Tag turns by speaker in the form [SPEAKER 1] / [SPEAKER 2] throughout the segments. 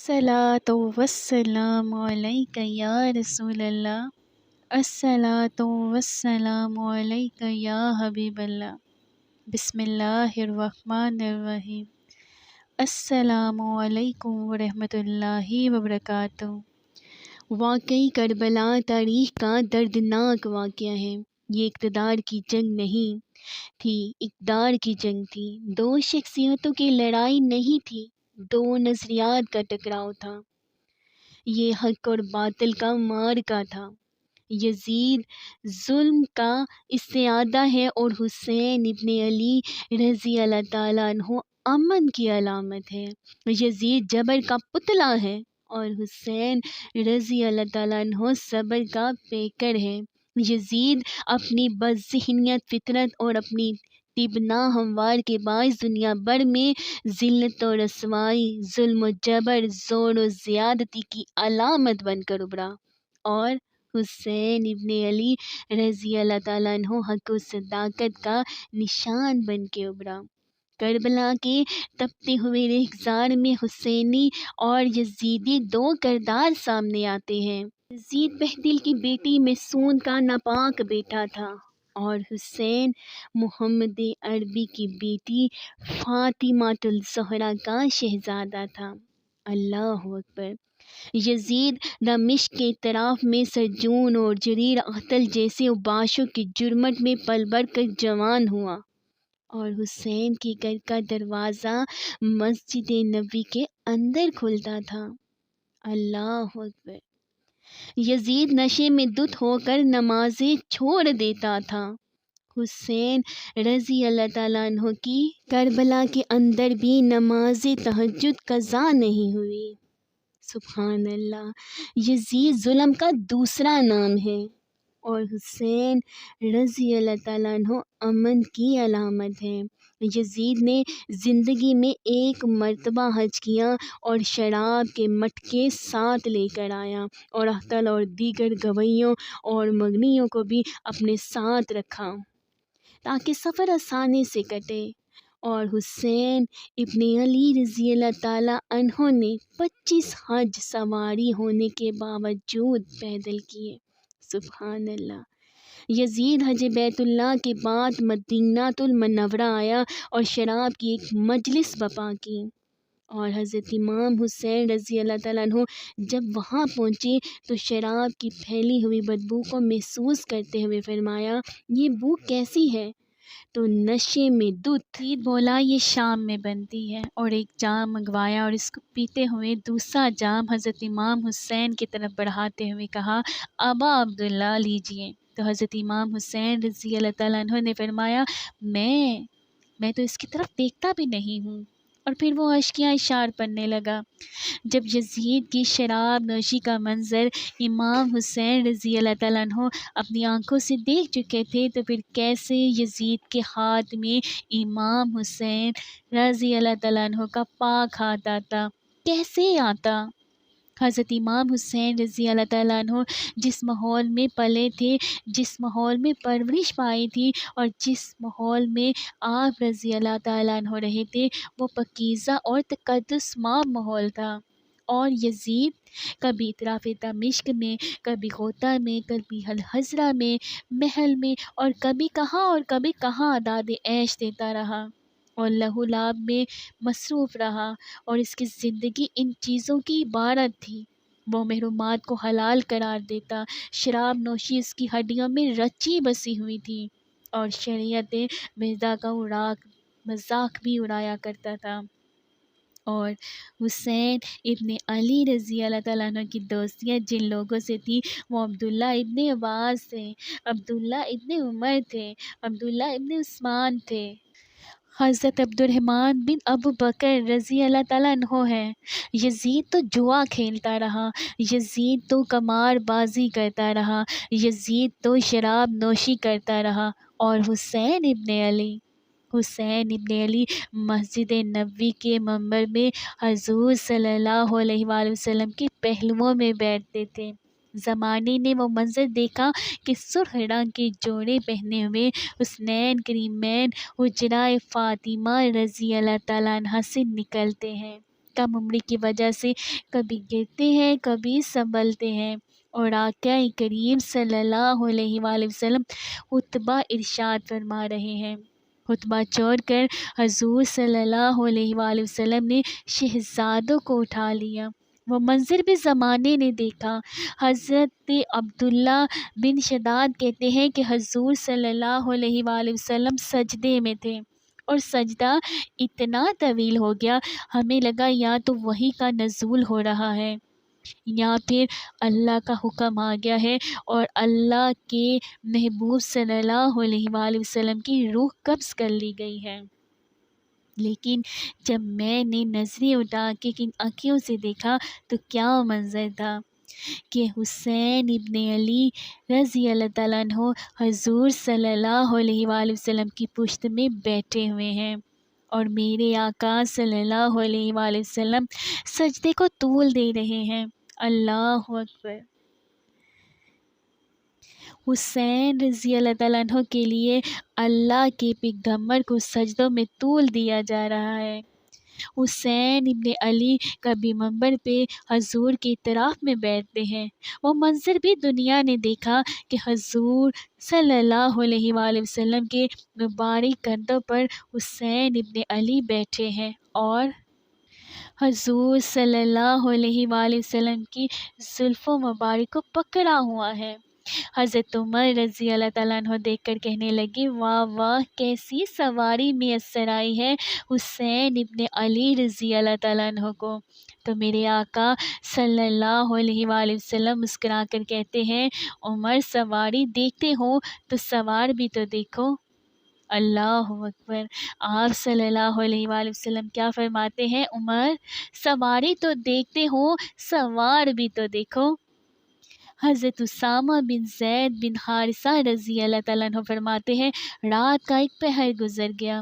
[SPEAKER 1] الصلاۃ والسلام علیک یا رسول اللہ، الصلاۃ والسلام علیک یا حبیب اللہ۔ بسم اللہ الرحمن الرحیم۔ السلام علیکم ورحمۃ اللہ وبرکاتہ۔ واقعی کربلا تاریخ کا دردناک واقعہ ہے۔ یہ اقتدار کی جنگ نہیں تھی، اقدار کی جنگ تھی۔ دو شخصیتوں کی لڑائی نہیں تھی، دو نظریات کا ٹکراؤ تھا۔ یہ حق اور باطل کا معرکہ تھا۔ یزید ظلم کا استعادہ ہے اور حسین ابن علی رضی اللہ تعالیٰ عنہ امن کی علامت ہے۔ یزید جبر کا پتلا ہے اور حسین رضی اللہ تعالیٰ عنہ صبر کا پیکر ہے۔ یزید اپنی بدذہنیت، فطرت اور اپنی تبنا ہموار کے باعث دنیا بھر میں ذلت و رسوائی، ظلم و جبر، زور و زیادتی کی علامت بن کر ابھرا، اور حسین ابن علی رضی اللہ تعالیٰ عنہ حق و صداقت کا نشان بن کے ابھرا۔ کربلا کے تپتے ہوئے ریگزار میں حسینی اور یزیدی دو کردار سامنے آتے ہیں۔ یزید بہدل کی بیٹی میسون کا ناپاک بیٹا تھا اور حسین محمد عربی کی بیٹی فاطمۃ الزہرا کا شہزادہ تھا۔ اللہ اکبر۔ یزید دمشق کے اطراف میں سرجون اور جریر قتل جیسے اوباشوں کی جرمٹ میں پل بڑھ کر جوان ہوا، اور حسین کے گھر کا دروازہ مسجد نبوی کے اندر کھلتا تھا۔ اللہ اکبر۔ یزید نشے میں دھت ہو کر نمازیں چھوڑ دیتا تھا۔ حسین رضی اللہ تعالیٰ عنہ کی کربلا کے اندر بھی نماز تہجد قضا نہیں ہوئی۔ سبحان اللہ۔ یزید ظلم کا دوسرا نام ہے اور حسین رضی اللہ تعالیٰ عنہ امن کی علامت ہے۔ یزید نے زندگی میں ایک مرتبہ حج کیا اور شراب کے مٹکے ساتھ لے کر آیا، اور اختل اور دیگر گویوں اور مغنیوں کو بھی اپنے ساتھ رکھا تاکہ سفر آسانی سے کٹے، اور حسین ابن علی رضی اللہ تعالیٰ عنہ نے 25 حج سواری ہونے کے باوجود پیدل کیے۔ سبحان اللہ۔ یزید حج بیت اللہ کے بعد مدینہ المنورہ آیا اور شراب کی ایک مجلس برپا کی، اور حضرت امام حسین رضی اللہ تعالیٰ عنہ جب وہاں پہنچے تو شراب کی پھیلی ہوئی بدبو کو محسوس کرتے ہوئے فرمایا، یہ بو کیسی ہے؟ تو نشے میں دھت بولا، یہ شام میں بنتی ہے، اور ایک جام منگوایا اور اس کو پیتے ہوئے دوسرا جام حضرت امام حسین کی طرف بڑھاتے ہوئے کہا، ابا عبداللہ لیجئے۔ تو حضرت امام حسین رضی اللہ تعالیٰ عنہ نے فرمایا، میں تو اس کی طرف دیکھتا بھی نہیں ہوں، اور پھر وہ اشکیاں اشار پڑنے لگا۔ جب یزید کی شراب نوشی کا منظر امام حسین رضی اللہ تعالیٰ عنہ اپنی آنکھوں سے دیکھ چکے تھے تو پھر کیسے یزید کے ہاتھ میں امام حسین رضی اللہ تعالیٰ عنہ کا پاک ہاتھ آتا؟ کیسے آتا؟ حضرت امام حسین رضی اللہ تعالیٰ عنہ جس ماحول میں پلے تھے، جس ماحول میں پرورش پائی تھی، اور جس ماحول میں آپ رضی اللہ تعالیٰ عنہ رہے تھے، وہ پاکیزہ اور تقدس ماحول تھا۔ اور یزید کبھی اطراف دمشق میں، کبھی غوطہ میں، کبھی الحزرہ میں، محل میں، اور کبھی کہاں داد عیش دیتا رہا اور لہو لعب میں مصروف رہا، اور اس کی زندگی ان چیزوں کی عبارت تھی۔ وہ محرمات کو حلال قرار دیتا، شراب نوشی اس کی ہڈیوں میں رچی بسی ہوئی تھی، اور شریعت مرزا کا مذاق بھی اڑایا کرتا تھا۔ اور حسین ابن علی رضی اللہ تعالیٰ عنہ کی دوستیاں جن لوگوں سے تھی، وہ عبداللہ ابن عباس تھے، عبداللہ ابن عمر تھے، عبداللہ ابن عثمان تھے، حضرت عبد الرحمن بن ابو بکر رضی اللہ تعالیٰ عنہ ہیں۔ یزید تو جوا کھیلتا رہا، یزید تو قمار بازی کرتا رہا، یزید تو شراب نوشی کرتا رہا، اور حسین ابن علی مسجد نبوی کے منبر میں حضور صلی اللہ علیہ وآلہ وسلم کے پہلوؤں میں بیٹھتے تھے۔ زمانے نے وہ منظر دیکھا کہ سرخ رنگ کے جوڑے پہنے ہوئے حسنین کریمین حجرہ فاطمہ رضی اللہ تعالیٰ عنہ سے نکلتے ہیں، کم عمری کی وجہ سے کبھی گرتے ہیں کبھی سنبھلتے ہیں۔ اور آقا کریم صلی اللہ علیہ وآلہ وسلم خطبہ ارشاد فرما رہے ہیں۔ خطبہ چھوڑ کر حضور صلی اللہ علیہ وآلہ وسلم نے شہزادوں کو اٹھا لیا۔ وہ منظر بھی زمانے نے دیکھا۔ حضرت عبداللہ بن شداد کہتے ہیں کہ حضور صلی اللہ علیہ وآلہ وسلم سجدے میں تھے اور سجدہ اتنا طویل ہو گیا، ہمیں لگا یا تو وحی کا نزول ہو رہا ہے یا پھر اللہ کا حکم آ گیا ہے اور اللہ کے محبوب صلی اللہ علیہ وآلہ وسلم کی روح قبض کر لی گئی ہے۔ لیکن جب میں نے نظریں اٹھا کے ان آنکھوں سے دیکھا تو کیا منظر تھا کہ حسین ابن علی رضی اللہ تعالیٰ عنہ حضور صلی اللہ علیہ وآلہ وسلم کی پشت میں بیٹھے ہوئے ہیں اور میرے آقا صلی اللہ علیہ وآلہ وسلم سجدے کو طول دے رہے ہیں۔ اللہ اکبر۔ حسین رضی اللہ تعالیٰ عنہ کے لیے اللہ کے پیغمبر کو سجدوں میں طول دیا جا رہا ہے۔ حسین ابن علی کبھی منبر پہ حضور کی طرف میں بیٹھتے ہیں۔ وہ منظر بھی دنیا نے دیکھا کہ حضور صلی اللہ علیہ وآلہ وسلم کے مبارک کندھوں پر حسین ابن علی بیٹھے ہیں اور حضور صلی اللہ علیہ وآلہ وسلم کی زلفوں مبارک کو پکڑا ہوا ہے۔ حضرت عمر رضی اللہ تعالیٰ عنہ دیکھ کر کہنے لگے، واہ واہ، کیسی سواری میسر آئی ہے حسین ابن علی رضی اللہ تعالیٰ عنہ کو۔ تو میرے آقا صلی اللہ علیہ وآلہ وسلم مسکرا کر کہتے ہیں، عمر سواری دیکھتے ہو تو سوار بھی تو دیکھو۔ اللہ اکبر۔ آپ صلی اللہ علیہ وآلہ وسلم کیا فرماتے ہیں، عمر سواری تو دیکھتے ہو سوار بھی تو دیکھو۔ حضرت اسامہ بن زید بن حارثہ رضی اللہ تعالیٰ عنہ فرماتے ہیں، رات کا ایک پہر گزر گیا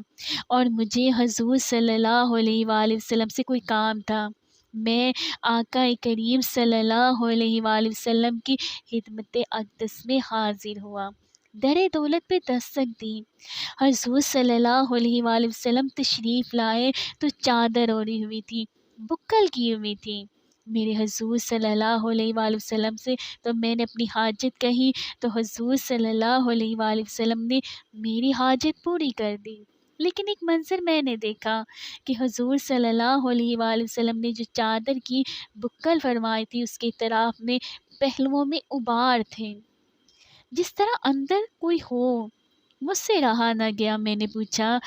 [SPEAKER 1] اور مجھے حضور صلی اللہ علیہ وآلہ وسلم سے کوئی کام تھا۔ میں آقا کریم صلی اللہ علیہ وآلہ وسلم کی خدمت اقدس میں حاضر ہوا۔ در دولت پہ دستک دی۔ حضور صلی اللہ علیہ وآلہ وسلم تشریف لائے تو چادر اوڑھی ہوئی تھی، بکل کی ہوئی تھی۔ میرے حضور صلی اللہ علیہ وآلہ وسلم سے تو میں نے اپنی حاجت کہی تو حضور صلی اللہ علیہ وآلہ وسلم نے میری حاجت پوری کر دی۔ لیکن ایک منظر میں نے دیکھا کہ حضور صلی اللہ علیہ وآلہ وسلم نے جو چادر کی بکل فرمائی تھی اس کے طرف میں پہلوؤں میں ابار تھے، جس طرح اندر کوئی ہو۔ مجھ سے رہا نہ گیا، میں نے پوچھا،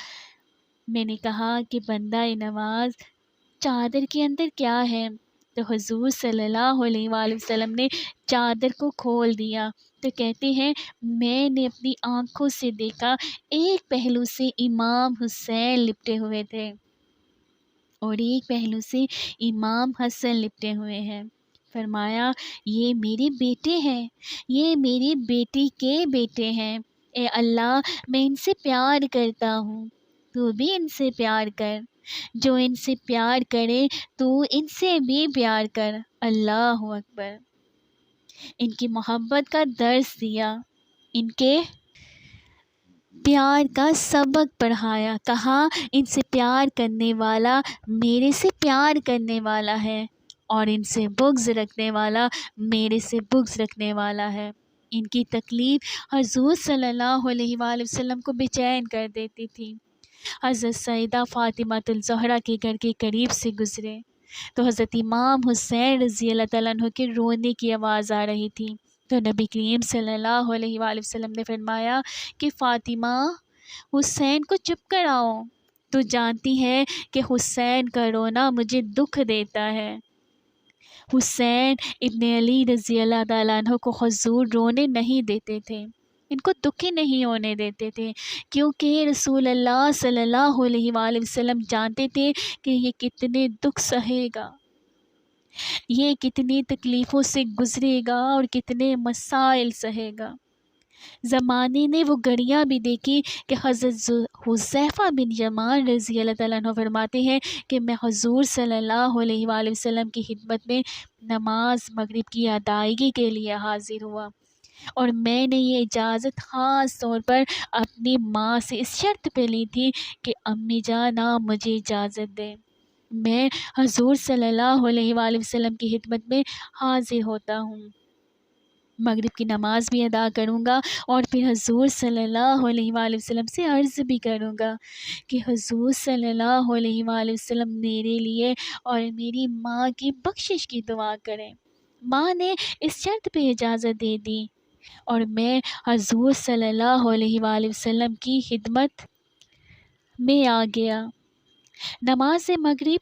[SPEAKER 1] میں نے کہا کہ بندہ نواز، چادر کے اندر کیا ہے؟ تو حضور صلی اللہ علیہ وآلہ وسلم نے چادر کو کھول دیا تو کہتے ہیں، میں نے اپنی آنکھوں سے دیکھا ایک پہلو سے امام حسین لپٹے ہوئے تھے اور ایک پہلو سے امام حسن لپٹے ہوئے ہیں۔ فرمایا، یہ میرے بیٹے ہیں، یہ میری بیٹی کے بیٹے ہیں۔ اے اللہ، میں ان سے پیار کرتا ہوں، تو بھی ان سے پیار کر۔ جو ان سے پیار کرے تو ان سے بھی پیار کر۔ اللہ اکبر۔ ان کی محبت کا درس دیا، ان کے پیار کا سبق پڑھایا، کہا ان سے پیار کرنے والا میرے سے پیار کرنے والا ہے اور ان سے بغض رکھنے والا میرے سے بغض رکھنے والا ہے۔ ان کی تکلیف حضور صلی اللہ علیہ وآلہ وسلم کو بے چین کر دیتی تھی۔ حضرت سیدہ فاطمہ الزہرا کے گھر کے قریب سے گزرے تو حضرت امام حسین رضی اللہ تعالیٰ عنہ کے رونے کی آواز آ رہی تھی۔ تو نبی کریم صلی اللہ علیہ وآلہ وسلم نے فرمایا کہ فاطمہ، حسین کو چپ کراؤ، تو جانتی ہے کہ حسین کا رونا مجھے دکھ دیتا ہے۔ حسین ابن علی رضی اللہ تعالیٰ عنہ کو حضور رونے نہیں دیتے تھے، ان کو دکھی نہیں ہونے دیتے تھے، کیونکہ رسول اللہ صلی اللہ علیہ وآلہ وسلم جانتے تھے کہ یہ کتنے دکھ سہے گا، یہ کتنی تکلیفوں سے گزرے گا اور کتنے مسائل سہے گا۔ زمانے نے وہ گھڑیاں بھی دیکھی کہ حضرت حذیفہ بن یمان رضی اللہ تعالیٰ عنہ فرماتے ہیں کہ میں حضور صلی اللہ علیہ وآلہ وسلم کی خدمت میں نماز مغرب کی ادائیگی کے لیے حاضر ہوا اور میں نے یہ اجازت خاص طور پر اپنی ماں سے اس شرط پہ لی تھی کہ امی جان آپ مجھے اجازت دیں میں حضور صلی اللہ علیہ وآلہ وسلم کی خدمت میں حاضر ہوتا ہوں، مغرب کی نماز بھی ادا کروں گا اور پھر حضور صلی اللہ علیہ وآلہ وسلم سے عرض بھی کروں گا کہ حضور صلی اللہ علیہ وآلہ وسلم میرے لیے اور میری ماں کی بخشش کی دعا کریں۔ ماں نے اس شرط پہ اجازت دے دی اور میں حضور صلی اللہ علیہ وآلہ وسلم کی خدمت میں آ گیا، نماز مغرب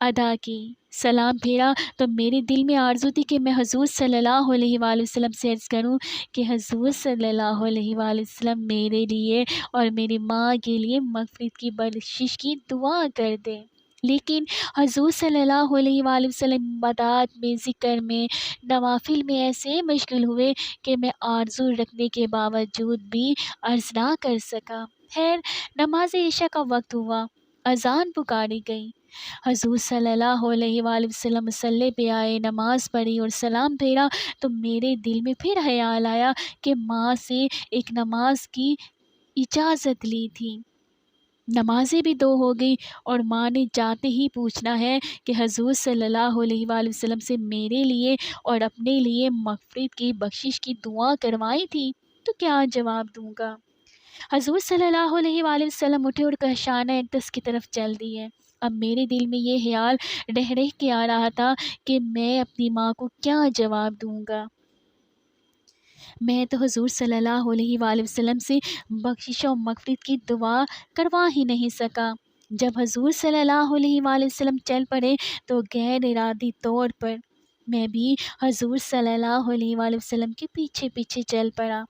[SPEAKER 1] ادا کی، سلام پھیرا تو میرے دل میں آرزو تھی کہ میں حضور صلی اللہ علیہ وآلہ وسلم سے عرض کروں کہ حضور صلی اللہ علیہ وآلہ وسلم میرے لیے اور میری ماں کے لیے مغفرت کی بخشش کی دعا کر دیں، لیکن حضور صلی اللہ علیہ وآلہ وسلم عبادات میں، ذکر میں، نوافل میں ایسے مشغول ہوئے کہ میں آرزو رکھنے کے باوجود بھی عرض نہ کر سکا۔ خیر، نماز عشاء کا وقت ہوا، اذان پکاری گئی، حضور صلی اللہ علیہ وآلہ وسلم مصلی پہ آئے، نماز پڑھی اور سلام پھیرا تو میرے دل میں پھر خیال آیا کہ ماں سے ایک نماز کی اجازت لی تھی، نمازیں بھی 2 ہو گئی اور ماں نے جاتے ہی پوچھنا ہے کہ حضور صلی اللہ علیہ وآلہ وسلم سے میرے لیے اور اپنے لیے مغفرت کی بخشش کی دعا کروائی تھی، تو کیا جواب دوں گا؟ حضور صلی اللہ علیہ وآلہ وسلم اٹھے اور کہشانہ اقدس کی طرف چل دیے۔ اب میرے دل میں یہ خیال رہ کے آ رہا تھا کہ میں اپنی ماں کو کیا جواب دوں گا۔ میں تو حضور صلی اللہ علیہ وآلہ وسلم سے بخشش و مغفرت کی دعا کروا ہی نہیں سکا۔ جب حضور صلی اللہ علیہ وآلہ وسلم چل پڑے تو غیر ارادی طور پر میں بھی حضور صلی اللہ علیہ وآلہ وسلم کے پیچھے پیچھے چل پڑا۔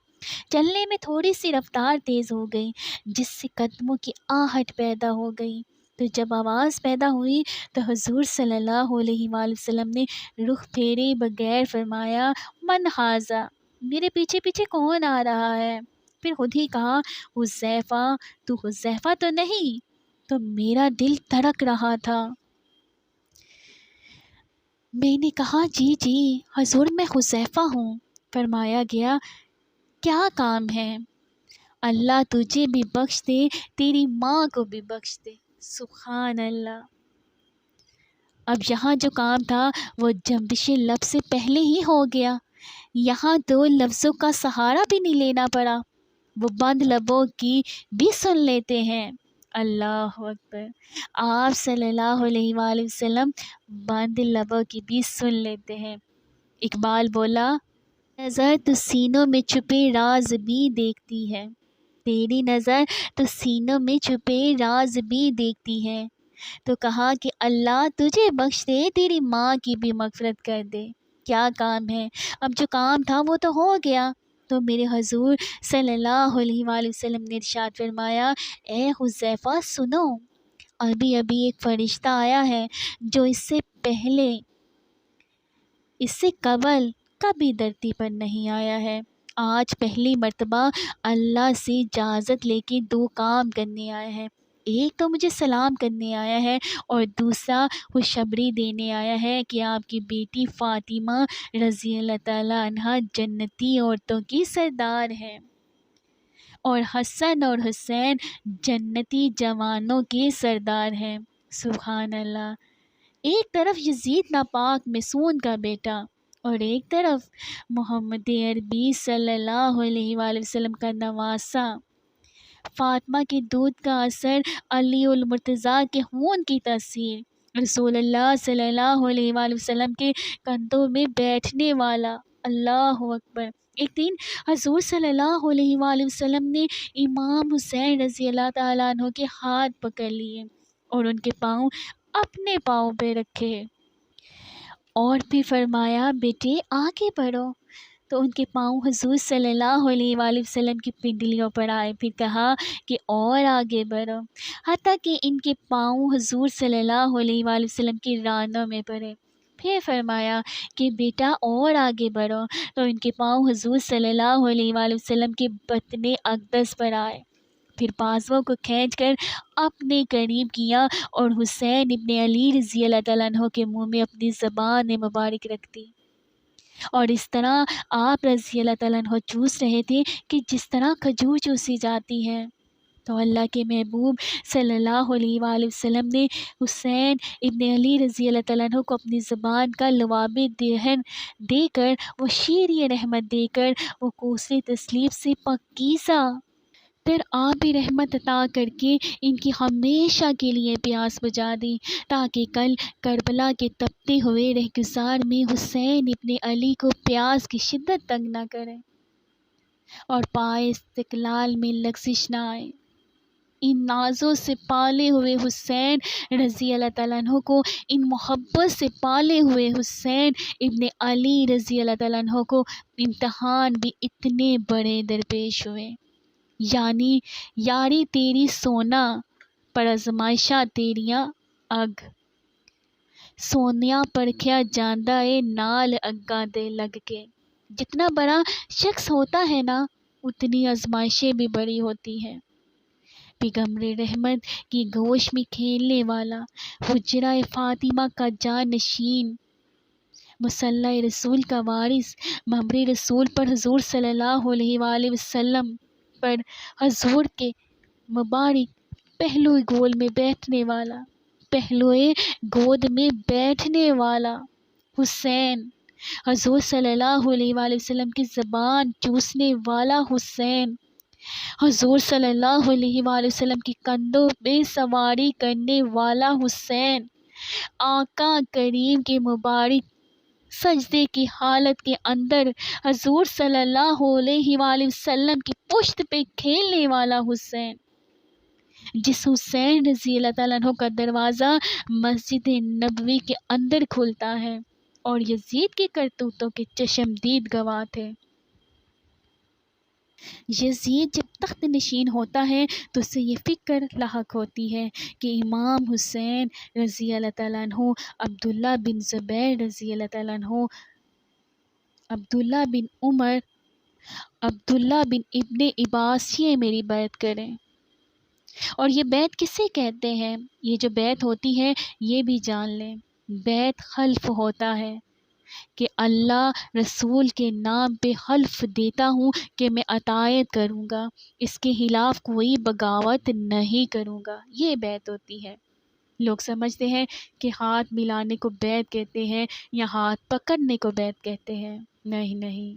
[SPEAKER 1] چلنے میں تھوڑی سی رفتار تیز ہو گئی جس سے قدموں کی آہٹ پیدا ہو گئی، تو جب آواز پیدا ہوئی تو حضور صلی اللہ علیہ وآلہ وسلم نے رخ پھیرے بغیر فرمایا، من ھذا، میرے پیچھے پیچھے کون آ رہا ہے؟ پھر خود ہی کہا، حذیفہ، تو حذیفہ تو نہیں؟ تو میرا دل دھڑک رہا تھا۔ میں نے کہا، جی جی حضور، میں حذیفہ ہوں۔ فرمایا گیا، کیا کام ہے؟ اللہ تجھے بھی بخش دے، تیری ماں کو بھی بخش دے۔ سبحان اللہ۔ اب یہاں جو کام تھا وہ جنبش لب سے پہلے ہی ہو گیا، یہاں 2 لفظوں کا سہارا بھی نہیں لینا پڑا، وہ بند لبوں کی بھی سن لیتے ہیں۔ اللہ اکبر، آپ صلی اللہ علیہ وآلہ وسلم بند لبوں کی بھی سن لیتے ہیں۔ اقبال بولا، نظر تو سینوں میں چھپے راز بھی دیکھتی ہے، تیری نظر تو سینوں میں چھپے راز بھی دیکھتی ہے، تو کہا کہ اللہ تجھے بخش دے، تیری ماں کی بھی مغفرت کر دے۔ کیا کام ہے؟ اب جو کام تھا وہ تو ہو گیا۔ تو میرے حضور صلی اللہ علیہ وآلہ وسلم نے ارشاد فرمایا، اے حذیفہ سنو، ابھی ابھی ایک فرشتہ آیا ہے جو اس سے پہلے، اس سے قبل کبھی دھرتی پر نہیں آیا ہے، آج پہلی مرتبہ اللہ سے اجازت لے کے 2 کام کرنے آیا ہے، ایک تو مجھے سلام کرنے آیا ہے اور دوسرا خوشخبری دینے آیا ہے کہ آپ کی بیٹی فاطمہ رضی اللہ تعالیٰ عنہا جنتی عورتوں کی سردار ہے اور حسن اور حسین جنتی جوانوں کے سردار ہیں۔ سبحان اللہ۔ ایک طرف یزید ناپاک مسعود کا بیٹا اور ایک طرف محمد عربی صلی اللہ علیہ وآلہ وسلم کا نواسہ، فاطمہ کے دودھ کا اثر، علی المرتضیٰ کے خون کی تاثیر، رسول اللہ صلی اللہ علیہ وآلہ وسلم کے کندھوں میں بیٹھنے والا۔ اللہ اکبر۔ ایک دن حضور صلی اللہ علیہ وآلہ وسلم نے امام حسین رضی اللہ تعالیٰ عنہ کے ہاتھ پکڑ لیے اور ان کے پاؤں اپنے پاؤں پہ رکھے اور پھر فرمایا، بیٹے آگے بڑھو، تو ان کے پاؤں حضور صلی اللہ علیہ وآلہ وسلم کی پنڈلیوں پر آئے، پھر کہا کہ اور آگے بڑھو، حتیٰ کہ ان کے پاؤں حضور صلی اللہ علیہ وآلہ وسلم کی رانوں میں پڑے، پھر فرمایا کہ بیٹا اور آگے بڑھو، تو ان کے پاؤں حضور صلی اللہ علیہ وآلہ وسلم کے بطن اقدس پر آئے، پھر بازوؤں کو کھینچ کر اپنے قریب کیا اور حسین ابن علی رضی اللہ تعالیٰ عنہ کے منہ میں اپنی زبان مبارک رکھ دی، اور اس طرح آپ رضی اللہ تعالیٰ عنہ چوس رہے تھے کہ جس طرح کھجور چوسی جاتی ہے۔ تو اللہ کے محبوب صلی اللہ علیہ وآلہ وسلم نے حسین ابن علی رضی اللہ تعالیٰ عنہ کو اپنی زبان کا لواب دہن دے کر، وہ شیریں رحمت دے کر، وہ کوثر تسلیف سے پاکیزہ پھر آپ بھی رحمت عطا کر کے ان کی ہمیشہ کے لیے پیاس بجھا دیں، تاکہ کل کربلا کے تپتے ہوئے رہگزار میں حسین ابن علی کو پیاس کی شدت تنگ نہ کرے اور پائے استقلال میں لغزش نہ آئے۔ ان نازوں سے پالے ہوئے حسین رضی اللہ تعالیٰ عنہ کو، ان محبت سے پالے ہوئے حسین ابن علی رضی اللہ تعالیٰ عنہ کو امتحان بھی اتنے بڑے درپیش ہوئے، یعنی یاری تیری سونا پر آزمائشاں تیریاں اگ، سونیا پرکھیا جاندہ اے نال اگاں دے لگ کے۔ جتنا بڑا شخص ہوتا ہے نا، اتنی آزمائشیں بھی بڑی ہوتی ہیں۔ پیغمبر رحمت کی گوش میں کھیلنے والا، حجرہ فاطمہ کا جانشین، مصلی رسول کا وارث، ممر رسول پر حضور صلی اللہ علیہ وآلہ وسلم پر حضور کے مبارک پہلوئے گود میں بیٹھنے والا حسین، حضور صلی اللہ علیہ وآلہ وسلم کی زبان چوسنے والا حسین، حضور صلی اللہ علیہ وآلہ وسلم کی کندھوں پہ سواری کرنے والا حسین، آقا کریم کے مبارک سجدے کی حالت کے اندر حضور صلی اللہ علیہ وآلہ وسلم کی پشت پہ کھیلنے والا حسین، جس حسین رضی اللہ تعالیٰ عنہ کا دروازہ مسجد نبوی کے اندر کھلتا ہے اور یزید کے کرتوتوں کے چشمدید گواہ تھے۔ یزید جب تخت نشین ہوتا ہے تو اسے یہ فکر لاحق ہوتی ہے کہ امام حسین رضی اللہ تعالیٰ عنہ، عبداللہ بن زبیر رضی اللہ تعالیٰ عنہ، عبداللہ بن عمر، عبداللہ بن ابن عباس یہ میری بیعت کریں۔ اور یہ بیعت کسے کہتے ہیں؟ یہ جو بیعت ہوتی ہے یہ بھی جان لیں، بیعت حلف ہوتا ہے کہ اللہ رسول کے نام پہ حلف دیتا ہوں کہ میں اطاعت کروں گا، اس کے خلاف کوئی بغاوت نہیں کروں گا، یہ بیعت ہوتی ہے۔ لوگ سمجھتے ہیں کہ ہاتھ ملانے کو بیعت کہتے ہیں یا ہاتھ پکڑنے کو بیعت کہتے ہیں، نہیں۔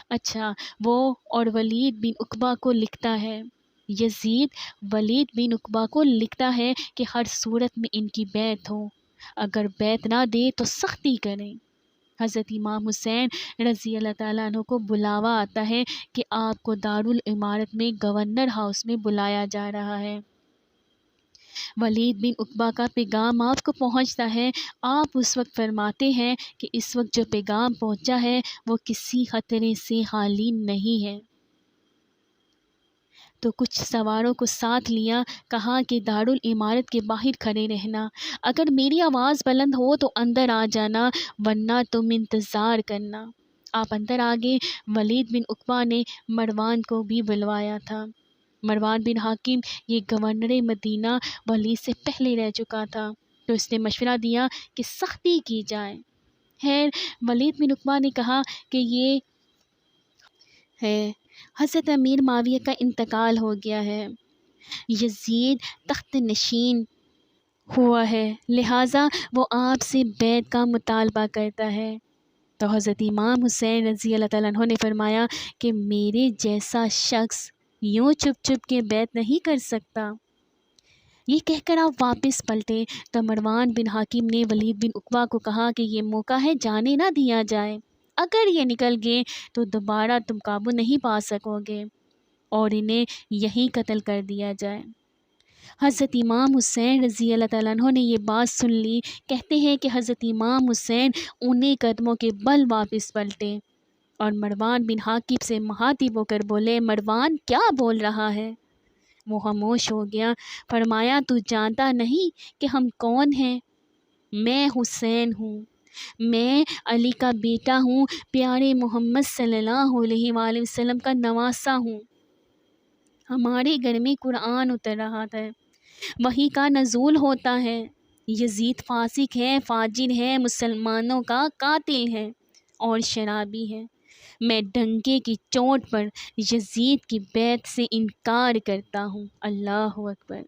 [SPEAKER 1] اچھا، وہ اور ولید بن عقبہ کو لکھتا ہے، یزید ولید بن عقبہ کو لکھتا ہے کہ ہر صورت میں ان کی بیعت ہو، اگر بیعت نہ دے تو سختی کریں۔ حضرت امام حسین رضی اللہ تعالیٰ عنہ کو بلاوا آتا ہے کہ آپ کو دارالامارت میں گورنر ہاؤس میں بلایا جا رہا ہے۔ ولید بن عقبہ کا پیغام آپ کو پہنچتا ہے، آپ اس وقت فرماتے ہیں کہ اس وقت جو پیغام پہنچا ہے وہ کسی خطرے سے خالی نہیں ہے۔ تو کچھ سواروں کو ساتھ لیا، کہا کہ دارالامارت کے باہر کھڑے رہنا، اگر میری آواز بلند ہو تو اندر آ جانا، ورنہ تم انتظار کرنا۔ آپ اندر آگے۔ ولید بن عقبہ نے مروان کو بھی بلوایا تھا۔ مروان بن حاکم یہ گورنر مدینہ ولید سے پہلے رہ چکا تھا، تو اس نے مشورہ دیا کہ سختی کی جائے۔ خیر، ولید بن عقبہ نے کہا کہ یہ ہے حضرت امیر معاویہ کا انتقال ہو گیا ہے، یزید تخت نشین ہوا ہے، لہٰذا وہ آپ سے بیعت کا مطالبہ کرتا ہے۔ تو حضرت امام حسین رضی اللہ تعالیٰ عنہ نے فرمایا کہ میرے جیسا شخص یوں چھپ چھپ کے بیعت نہیں کر سکتا۔ یہ کہہ کر آپ واپس پلٹے تو مروان بن حاکم نے ولید بن عقبہ کو کہا کہ یہ موقع ہے، جانے نہ دیا جائے، اگر یہ نکل گئے تو دوبارہ تم قابو نہیں پا سکو گے اور انہیں یہیں قتل کر دیا جائے۔ حضرت امام حسین رضی اللہ تعالیٰ عنہ نے یہ بات سن لی۔ کہتے ہیں کہ حضرت امام حسین انہیں قدموں کے بل واپس پلٹے اور مروان بن حاکم سے مخاطب ہو کر بولے، مروان کیا بول رہا ہے؟ وہ خاموش ہو گیا۔ فرمایا، تو جانتا نہیں کہ ہم کون ہیں؟ میں حسین ہوں، میں علی کا بیٹا ہوں، پیارے محمد صلی اللہ علیہ وآلہ وسلم کا نواسا ہوں۔ ہمارے گھر میں قرآن اتر رہا تھا، وحی کا نزول ہوتا ہے۔ یزید فاسق ہے، فاجر ہے، مسلمانوں کا قاتل ہے اور شرابی ہے۔ میں ڈنکے کی چوٹ پر یزید کی بیعت سے انکار کرتا ہوں۔ اللہ اکبر۔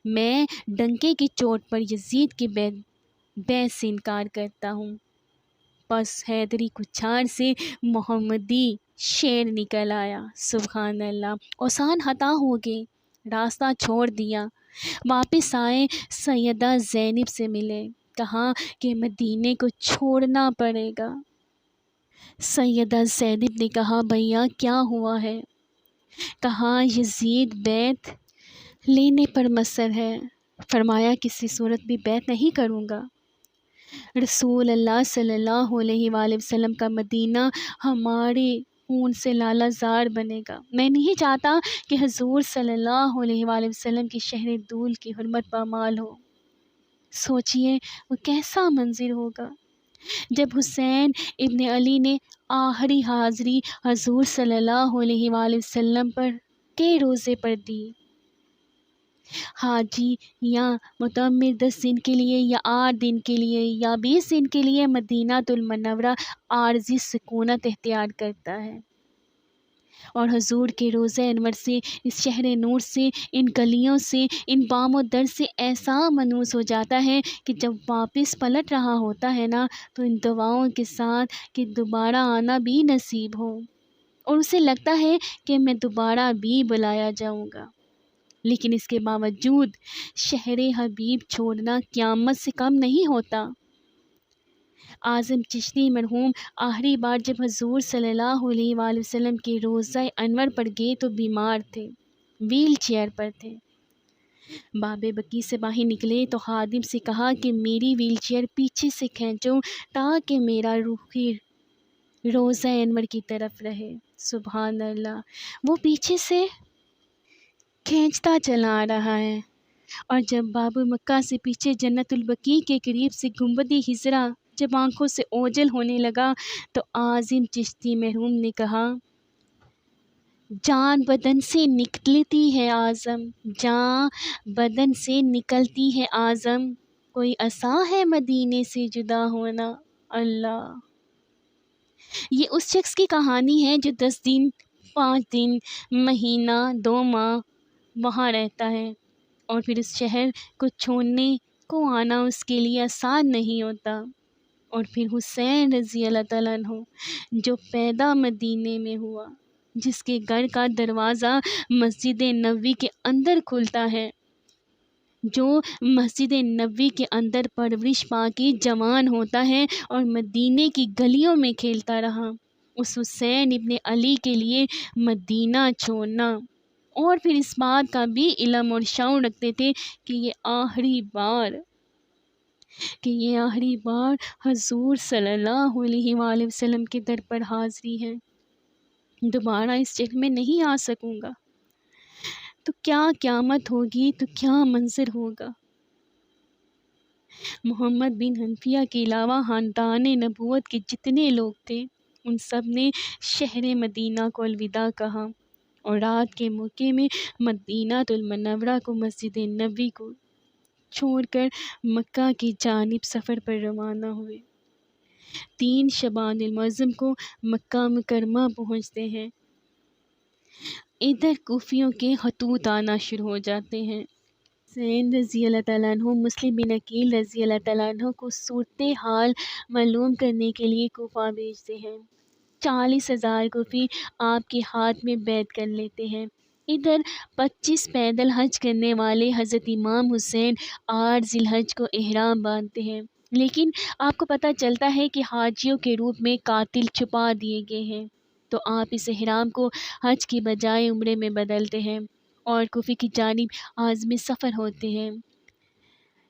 [SPEAKER 1] میں ڈنکے کی چوٹ پر یزید کی بیعت سے انکار کرتا ہوں۔ پس حیدری کچھار سے محمدی شیر نکل آیا۔ سبحان اللہ۔ اوسان ہتا ہو گئے، راستہ چھوڑ دیا، واپس آئے، سیدہ زینب سے ملے، کہا کہ مدینے کو چھوڑنا پڑے گا۔ سیدہ زینب نے کہا بھیا کیا ہوا ہے؟ کہا یزید بیعت لینے پر مصر ہے، فرمایا کسی صورت بھی بیعت نہیں کروں گا۔ رسول اللہ صلی اللہ علیہ وآلہ وسلم کا مدینہ ہمارے خون سے لالا زار بنے گا۔ میں نہیں چاہتا کہ حضور صلی اللہ علیہ وآلہ وسلم کی شہر دول کی حرمت پامال ہو۔ سوچئے وہ کیسا منظر ہوگا جب حسین ابن علی نے آخری حاضری حضور صلی اللہ علیہ وآلہ وسلم پر کے روزے پر دی۔ حاجی یا معتمر 10 دن کے لیے یا 8 دن کے لیے یا 20 دن کے لیے مدینہ المنورہ عارضی سکونت اختیار کرتا ہے، اور حضور کے روضہ انور سے، اس شہر نور سے، ان گلیوں سے، ان بام و در سے ایسا منوس ہو جاتا ہے کہ جب واپس پلٹ رہا ہوتا ہے نا تو ان دعاؤں کے ساتھ کہ دوبارہ آنا بھی نصیب ہو، اور اسے لگتا ہے کہ میں دوبارہ بھی بلایا جاؤں گا۔ لیکن اس کے باوجود شہر حبیب چھوڑنا قیامت سے کم نہیں ہوتا۔ اعظم چشتی مرحوم آخری بار جب حضور صلی اللہ علیہ وآلہ وسلم کے روضہ انور پر گئے تو بیمار تھے، ویل چیئر پر تھے۔ باب بقیع سے باہر نکلے تو خادم سے کہا کہ میری ویل چیئر پیچھے سے کھینچو تاکہ میرا روخی روضہ انور کی طرف رہے۔ سبحان اللہ۔ وہ پیچھے سے کھینچتا چلا آ رہا ہے، اور جب باب مکہ سے پیچھے جنت البقیع کے قریب سے گنبد خضرا جب آنکھوں سے اوجھل ہونے لگا تو اعظم چشتی مرحوم نے کہا جان بدن سے نکلتی ہے اعظم، جان بدن سے نکلتی ہے اعظم، کوئی آساں ہے مدینے سے جدا ہونا۔ اللہ، یہ اس شخص کی کہانی ہے جو 10 دن، 5 دن، مہینہ، 2 ماہ وہاں رہتا ہے، اور پھر اس شہر کو چھوڑنے کو آنا اس کے لیے آسان نہیں ہوتا۔ اور پھر حسین رضی اللہ تعالیٰ عنہ جو پیدا مدینے میں ہوا، جس کے گھر کا دروازہ مسجد نبوی کے اندر کھلتا ہے، جو مسجد نبوی کے اندر پرورش پا کے جوان ہوتا ہے اور مدینے کی گلیوں میں کھیلتا رہا، اس حسین ابن علی کے لیے مدینہ چھوڑنا، اور پھر اس بات کا بھی علم اور شعور رکھتے تھے کہ یہ آخری بار حضور صلی اللہ علیہ وآلہ وسلم کے در پر حاضری ہے، دوبارہ اس شہر میں نہیں آ سکوں گا، تو کیا قیامت ہوگی، تو کیا منظر ہوگا۔ محمد بن حنفیہ کے علاوہ خاندان نبوت کے جتنے لوگ تھے ان سب نے شہر مدینہ کو الوداع کہا، اور رات کے موقع میں مدینہ المنورہ کو، مسجد نبوی کو چھوڑ کر مکہ کی جانب سفر پر روانہ ہوئے۔ 3 شعبان المعظم کو مکہ مکرمہ پہنچتے ہیں۔ ادھر کوفیوں کے خطوط آنا شروع ہو جاتے ہیں۔ حسین رضی اللہ تعالیٰ عنہ مسلم بن عقیل رضی اللہ تعالیٰ عنہ کو صورتحال معلوم کرنے کے لیے کوفہ بھیجتے ہیں۔ 40,000 کوفی آپ کے ہاتھ میں بیعت کر لیتے ہیں۔ ادھر 25 پیدل حج کرنے والے حضرت امام حسین 8 ذی الحج کو احرام باندھتے ہیں، لیکن آپ کو پتہ چلتا ہے کہ حاجیوں کے روپ میں قاتل چھپا دیے گئے ہیں، تو آپ اس احرام کو حج کی بجائے عمرے میں بدلتے ہیں اور کوفے کی جانب عازم سفر ہوتے ہیں۔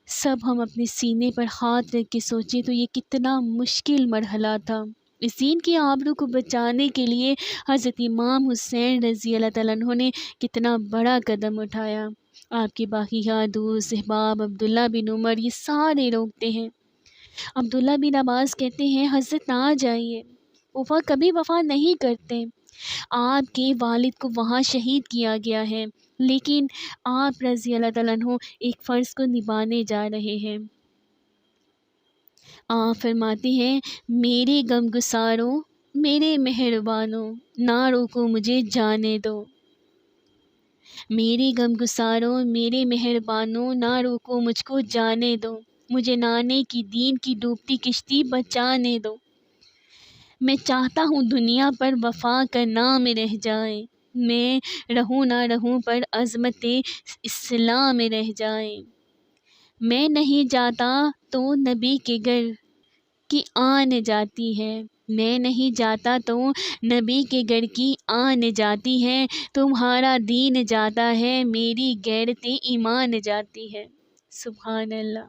[SPEAKER 1] سب ہم اپنے سینے پر ہاتھ رکھ کے سوچیں تو یہ کتنا مشکل مرحلہ تھا۔ اس دین کی آبرو کو بچانے کے لیے حضرت امام حسین رضی اللہ تعالیٰ عنہ نے کتنا بڑا قدم اٹھایا۔ آپ کے باقی دوست احباب عبداللہ بن عمر یہ سارے روکتے ہیں۔ عبداللہ بن عباس کہتے ہیں حضرت نہ جائیے، وفا کبھی وفا نہیں کرتے، آپ کے والد کو وہاں شہید کیا گیا ہے، لیکن آپ رضی اللہ تعالیٰ عنہ ایک فرض کو نبھانے جا رہے ہیں۔ آپ فرماتے ہیں میرے غم گساروں میرے مہربانوں نہ روکو مجھے جانے دو، میرے غم گساروں میرے مہربانوں نہ روکو مجھ کو جانے دو، مجھے نانے کی دین کی ڈوبتی کشتی بچانے دو، میں چاہتا ہوں دنیا پر وفا کا نام رہ جائے، میں رہوں نہ رہوں پر عظمت اسلام رہ جائے، میں نہیں جاتا تو نبی کے گھر کی آن جاتی ہے، میں نہیں جاتا تو نبی کے گھر کی آن جاتی ہے، تمہارا دین جاتا ہے میری غیرت ایمان جاتی ہے۔ سبحان اللہ۔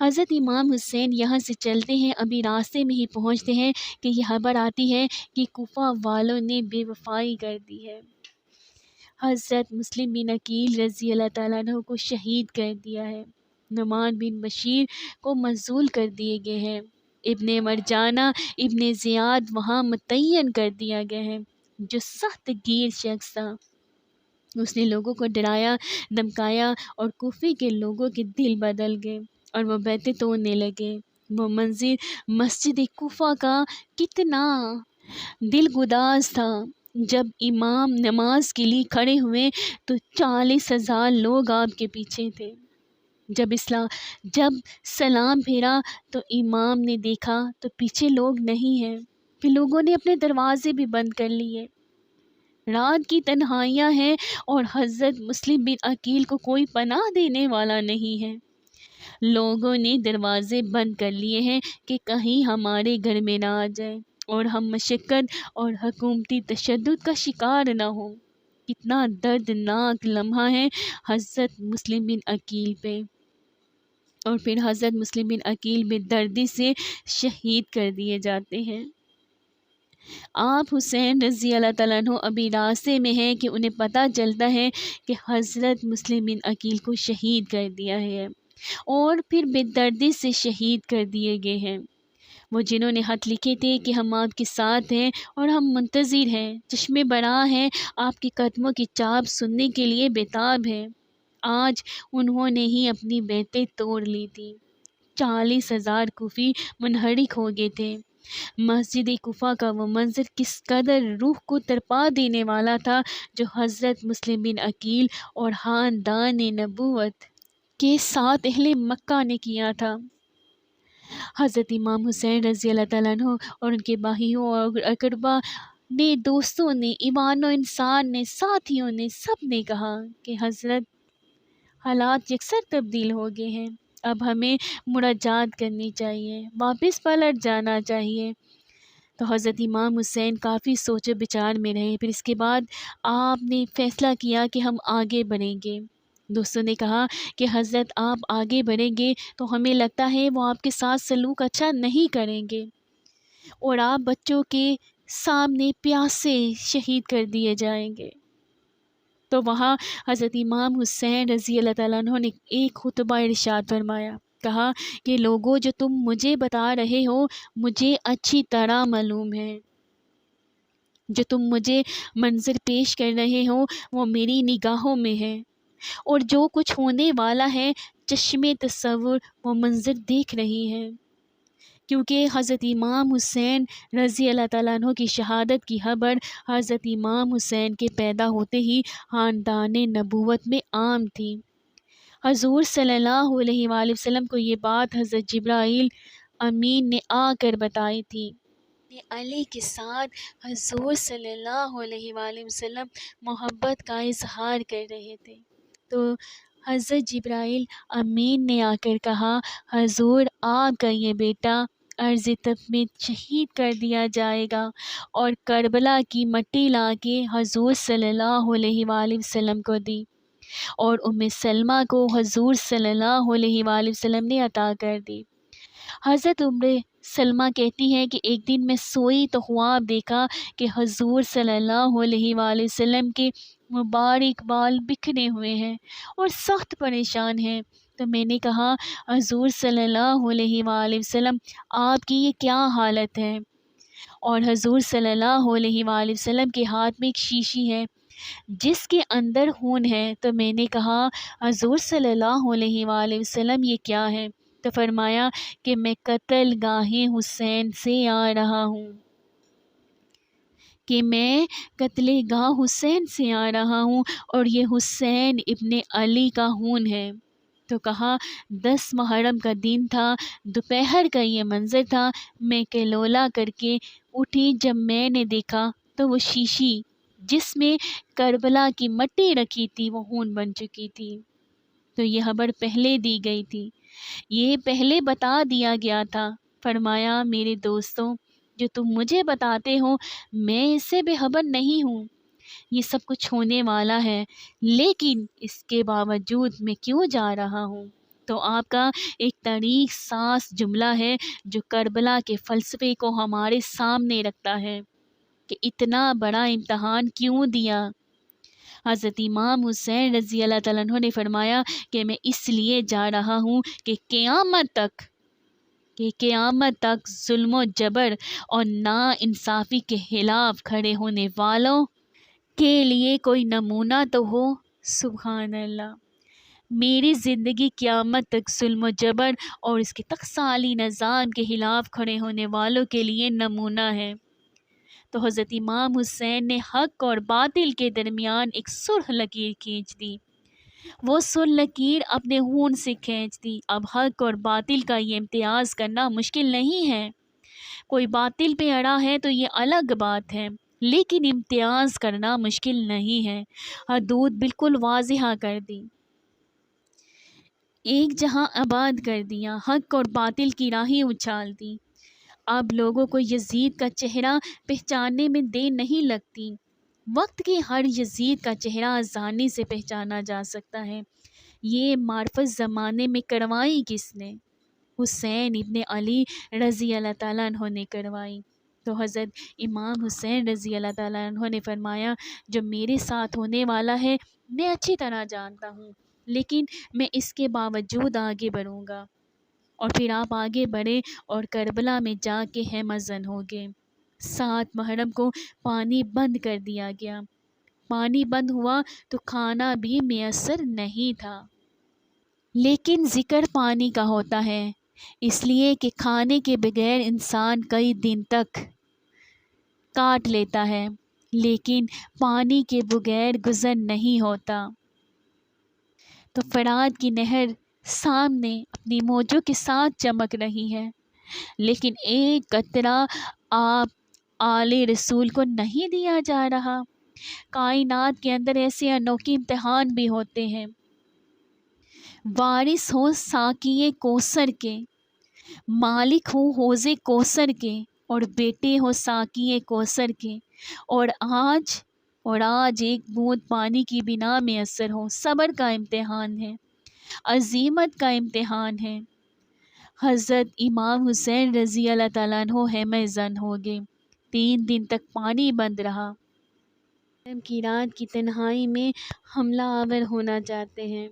[SPEAKER 1] حضرت امام حسین یہاں سے چلتے ہیں، ابھی راستے میں ہی پہنچتے ہیں کہ یہ خبر آتی ہے کہ کوفہ والوں نے بے وفائی کر دی ہے، حضرت مسلم بن عقیل رضی اللہ تعالیٰ عنہ کو شہید کر دیا ہے، نعمان بن بشیر کو مذلول کر دیے گئے ہیں، ابن مرجانہ ابن زیاد وہاں متعین کر دیا گیا ہے، جو سخت گیر شخص تھا، اس نے لوگوں کو ڈرایا دھمکایا اور کوفے کے لوگوں کے دل بدل گئے اور وہ بیتیں توڑنے لگے۔ وہ منظر مسجد کوفہ کا کتنا دل گداز تھا، جب امام نماز کے لیے کھڑے ہوئے تو 40,000 لوگ آپ کے پیچھے تھے، جب سلام پھیرا تو امام نے دیکھا تو پیچھے لوگ نہیں ہیں، پھر لوگوں نے اپنے دروازے بھی بند کر لیے، رات کی تنہائیاں ہیں اور حضرت مسلم بن عقیل کو کوئی پناہ دینے والا نہیں ہے، لوگوں نے دروازے بند کر لیے ہیں کہ کہیں ہمارے گھر میں نہ آ جائے اور ہم مشقت اور حکومتی تشدد کا شکار نہ ہوں۔ کتنا دردناک لمحہ ہے حضرت مسلم بن عقیل پہ، اور پھر حضرت مسلم بن عقیل بے دردی سے شہید کر دیے جاتے ہیں۔ آپ حسین رضی اللہ تعالیٰ عنہ ابھی راستے میں ہیں کہ انہیں پتہ چلتا ہے کہ حضرت مسلم بن عقیل کو شہید کر دیا ہے اور پھر بے دردی سے شہید کر دیے گئے ہیں، وہ جنہوں نے خط لکھے تھے کہ ہم آپ کے ساتھ ہیں اور ہم منتظر ہیں، چشمے برآں ہیں، آپ کے قدموں کی چاپ سننے کے لیے بیتاب ہیں، آج انہوں نے ہی اپنی بیتیں توڑ لی تھی، 40,000 کوفی منہرک ہو گئے تھے۔ مسجد کوفہ کا وہ منظر کس قدر روح کو تڑپا دینے والا تھا جو حضرت مسلم بن عقیل اور خاندان نبوت کے ساتھ اہل مکہ نے کیا تھا۔ حضرت امام حسین رضی اللہ تعالیٰ عنہ اور ان کے بھائیوں اور اقربا نے، دوستوں نے، ایمان و انسان نے، ساتھیوں نے، سب نے کہا کہ حضرت حالات یکسر تبدیل ہو گئے ہیں، اب ہمیں مراجعت کرنی چاہیے، واپس پلٹ جانا چاہیے۔ تو حضرت امام حسین کافی سوچ و بچار میں رہے، پھر اس کے بعد آپ نے فیصلہ کیا کہ ہم آگے بڑھیں گے۔ دوستوں نے کہا کہ حضرت آپ آگے بڑھیں گے تو ہمیں لگتا ہے وہ آپ کے ساتھ سلوک اچھا نہیں کریں گے اور آپ بچوں کے سامنے پیاسے شہید کر دیے جائیں گے۔ تو وہاں حضرت امام حسین رضی اللہ تعالیٰ عنہ نے ایک خطبہ ارشاد فرمایا، کہا کہ لوگوں جو تم مجھے بتا رہے ہو مجھے اچھی طرح معلوم ہے، جو تم مجھے منظر پیش کر رہے ہو وہ میری نگاہوں میں ہے، اور جو کچھ ہونے والا ہے چشمے تصور وہ منظر دیکھ رہی ہے، کیونکہ حضرت امام حسین رضی اللہ تعالیٰ عنہ کی شہادت کی خبر حضرت امام حسین کے پیدا ہوتے ہی خاندان نبوت میں عام تھی۔ حضور صلی اللہ علیہ وآلہ وسلم کو یہ بات حضرت جبرائیل امین نے آ کر بتائی تھی کہ علی کے ساتھ حضور صلی اللہ علیہ وآلہ وسلم محبت کا اظہار کر رہے تھے، تو حضرت جبرائیل امین نے آ کر کہا حضور آپ کا یہ بیٹا عرض تب میں شہید کر دیا جائے گا، اور کربلا کی مٹی لا کے حضور صلی اللہ علیہ وآلہ وسلم کو دی اور ام سلمہ کو حضور صلی اللہ علیہ وآلہ وسلم نے عطا کر دی۔ حضرت ام سلمہ کہتی ہے کہ ایک دن میں سوئی تو خواب دیکھا کہ حضور صلی اللہ علیہ وآلہ وسلم کے مبارک بال بکھرے ہوئے ہیں اور سخت پریشان ہیں، تو میں نے کہا حضور صلی اللہ علیہ وآلہ وسلم آپ کی یہ کیا حالت ہے، اور حضور صلی اللہ علیہ وآلہ وسلم کے ہاتھ میں ایک شیشی ہے جس کے اندر خون ہے، تو میں نے کہا حضور صلی اللہ علیہ وآلہ وسلم یہ کیا ہے، تو فرمایا کہ میں قتل گاہ حسین سے آ رہا ہوں، اور یہ حسین ابن علی کا خون ہے۔ تو کہا 10 محرم کا دن تھا، دوپہر کا یہ منظر تھا، میں کلولا کر کے اٹھی، جب میں نے دیکھا تو وہ شیشی جس میں کربلا کی مٹی رکھی تھی وہ خون بن چکی تھی۔ تو یہ خبر پہلے دی گئی تھی، یہ پہلے بتا دیا گیا تھا۔ فرمایا میرے دوستوں، جو تم مجھے بتاتے ہو میں اس سے بے خبر نہیں ہوں، یہ سب کچھ ہونے والا ہے، لیکن اس کے باوجود میں کیوں جا رہا ہوں؟ تو آپ کا ایک طریق ساز جملہ ہے جو کربلا کے فلسفے کو ہمارے سامنے رکھتا ہے کہ اتنا بڑا امتحان کیوں دیا۔ حضرت امام حسین رضی اللہ تعالیٰ عنہ نے فرمایا کہ میں اس لیے جا رہا ہوں کہ قیامت تک ظلم و جبر اور نا انصافی کے خلاف کھڑے ہونے والوں کے لیے کوئی نمونہ تو ہو۔ سبحان اللہ، میری زندگی قیامت تک ظلم و جبر اور اس کے تکثالی نظام کے خلاف کھڑے ہونے والوں کے لیے نمونہ ہے۔ تو حضرت امام حسین نے حق اور باطل کے درمیان ایک سرخ لکیر کھینچ دی، وہ سرخ لکیر اپنے خون سے کھینچ دی۔ اب حق اور باطل کا یہ امتیاز کرنا مشکل نہیں ہے، کوئی باطل پہ اڑا ہے تو یہ الگ بات ہے، لیکن امتیاز کرنا مشکل نہیں ہے۔ حدود بالکل واضح کر دی، ایک جہاں آباد کر دیا، حق اور باطل کی راہیں اچھال دی۔ اب لوگوں کو یزید کا چہرہ پہچاننے میں دیر نہیں لگتی، وقت کے ہر یزید کا چہرہ آسانی سے پہچانا جا سکتا ہے۔ یہ معرفت زمانے میں کروائی کس نے؟ حسین ابن علی رضی اللہ تعالیٰ عنہ نے کروائی۔ تو حضرت امام حسین رضی اللہ تعالیٰ عنہ نے فرمایا جو میرے ساتھ ہونے والا ہے میں اچھی طرح جانتا ہوں، لیکن میں اس کے باوجود آگے بڑھوں گا۔ اور پھر آپ آگے بڑھے اور کربلا میں جا کے خیمہ زن ہو گئے۔ 7 محرم کو پانی بند کر دیا گیا، پانی بند ہوا تو کھانا بھی میسر نہیں تھا، لیکن ذکر پانی کا ہوتا ہے، اس لیے کہ کھانے کے بغیر انسان کئی دن تک کاٹ لیتا ہے، لیکن پانی کے بغیر گزر نہیں ہوتا۔ تو فرات کی نہر سامنے اپنی موجوں کے ساتھ چمک رہی ہے، لیکن ایک قطرہ آپ آل رسول کو نہیں دیا جا رہا۔ کائنات کے اندر ایسے انوکھے امتحان بھی ہوتے ہیں، وارث ہو ساقی کوثر کے، مالک ہو حوض کوثر کے، اور بیٹے ہو ساقی کوثر کے، اور آج ایک بوند پانی کی بنا میں اثر ہو۔ صبر کا امتحان ہے، عزیمت کا امتحان ہے۔ حضرت امام حسین رضی اللہ تعالیٰ عنہ خیمہ زن ہو گئے، 3 دن تک پانی بند رہا۔ کی رات کی تنہائی میں حملہ آور ہونا چاہتے ہیں،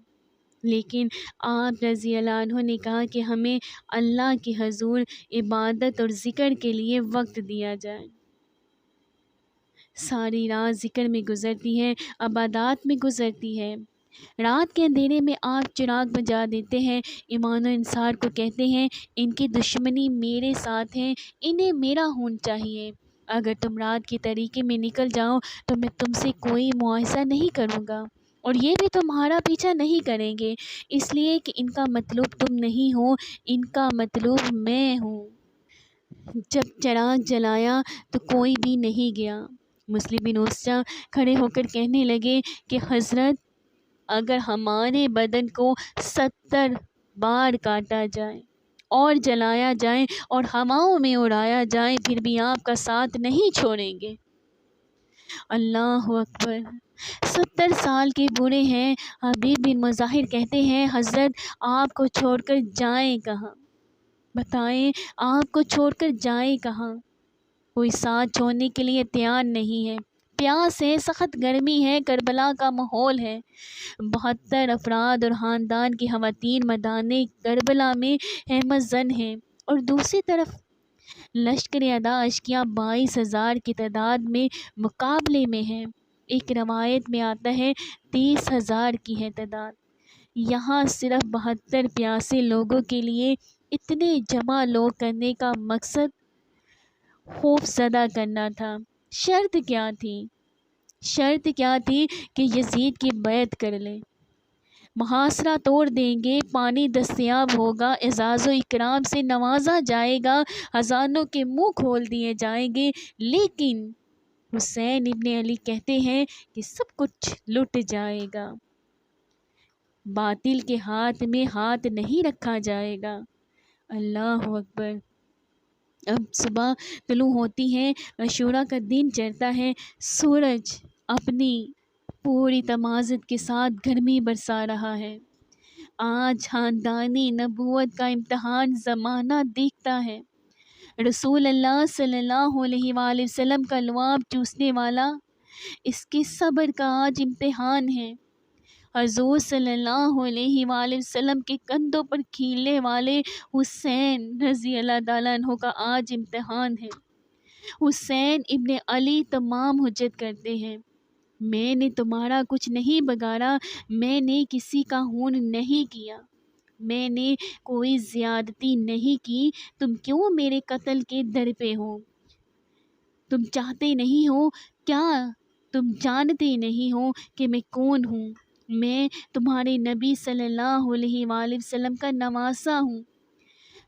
[SPEAKER 1] لیکن آپ رضی اللہ عنہ نے کہا کہ ہمیں اللہ کے حضور عبادت اور ذکر کے لیے وقت دیا جائے۔ ساری رات ذکر میں گزرتی ہے، عبادات میں گزرتی ہے۔ رات کے اندھیرے میں آپ چراغ بجھا دیتے ہیں، ایمان و انصار کو کہتے ہیں ان کی دشمنی میرے ساتھ ہے، انہیں میرا خون چاہیے، اگر تم رات کے طریقے میں نکل جاؤ تو میں تم سے کوئی معاہضہ نہیں کروں گا، اور یہ بھی تمہارا پیچھا نہیں کریں گے، اس لیے کہ ان کا مطلوب تم نہیں ہو، ان کا مطلوب میں ہوں۔ جب چراغ جلایا تو کوئی بھی نہیں گیا۔ مسلم بن عثمان کھڑے ہو کر کہنے لگے کہ حضرت اگر ہمارے بدن کو 70 بار کاٹا جائے اور جلایا جائے اور ہواؤں میں اڑایا جائے پھر بھی آپ کا ساتھ نہیں چھوڑیں گے۔ اللہ اکبر، 70 سال کے بوڑھے ہیں۔ حبیب بن مظاہر کہتے ہیں حضرت آپ کو چھوڑ کر جائیں کہاں، بتائیں آپ کو چھوڑ کر جائیں کہاں؟ کوئی ساتھ چھوڑنے کے لیے تیار نہیں ہے، پیاس ہے، سخت گرمی ہے، کربلا کا ماحول ہے، 72 افراد اور خاندان کی خواتین میدان کربلا میں خیمہ زن ہیں، اور دوسری طرف لشکر ادا اشقیاء 22,000 کی تعداد میں مقابلے میں ہیں، ایک روایت میں آتا ہے 30,000 کی ہے تعداد۔ یہاں صرف 72 پیاسے لوگوں کے لیے اتنے جمع لوگ کرنے کا مقصد خوف زدہ کرنا تھا۔ شرط کیا تھی؟ شرط کیا تھی کہ یزید کی بیعت کر لے۔ محاصرہ توڑ دیں گے، پانی دستیاب ہوگا، اعزاز و اکرام سے نوازا جائے گا، خزانوں کے منہ کھول دیے جائیں گے، لیکن حسین ابن علی کہتے ہیں کہ سب کچھ لٹ جائے گا، باطل کے ہاتھ میں ہاتھ نہیں رکھا جائے گا۔ اللہ اکبر۔ اب صبح طلوع ہوتی ہے، عاشوراء کا دن چڑھتا ہے، سورج اپنی پوری تمازت کے ساتھ گرمی برسا رہا ہے۔ آج خاندانی نبوت کا امتحان زمانہ دیکھتا ہے۔ رسول اللہ صلی اللہ علیہ وآلہ وسلم کا لعاب چوسنے والا اس کے صبر کا آج امتحان ہے۔ حضور صلی اللہ علیہ وآلہ وسلم کے کندھوں پر کھیلنے والے حسین رضی اللہ تعالیٰ عنہ کا آج امتحان ہے۔ حسین ابن علی تمام حجت کرتے ہیں، میں نے تمہارا کچھ نہیں بگاڑا، میں نے کسی کا خون نہیں کیا، میں نے کوئی زیادتی نہیں کی، تم کیوں میرے قتل کے در پہ ہو؟ تم چاہتے نہیں ہو کیا؟ تم جانتے نہیں ہو کہ میں کون ہوں؟ میں تمہارے نبی صلی اللہ علیہ وآلہ وسلم کا نواسہ ہوں،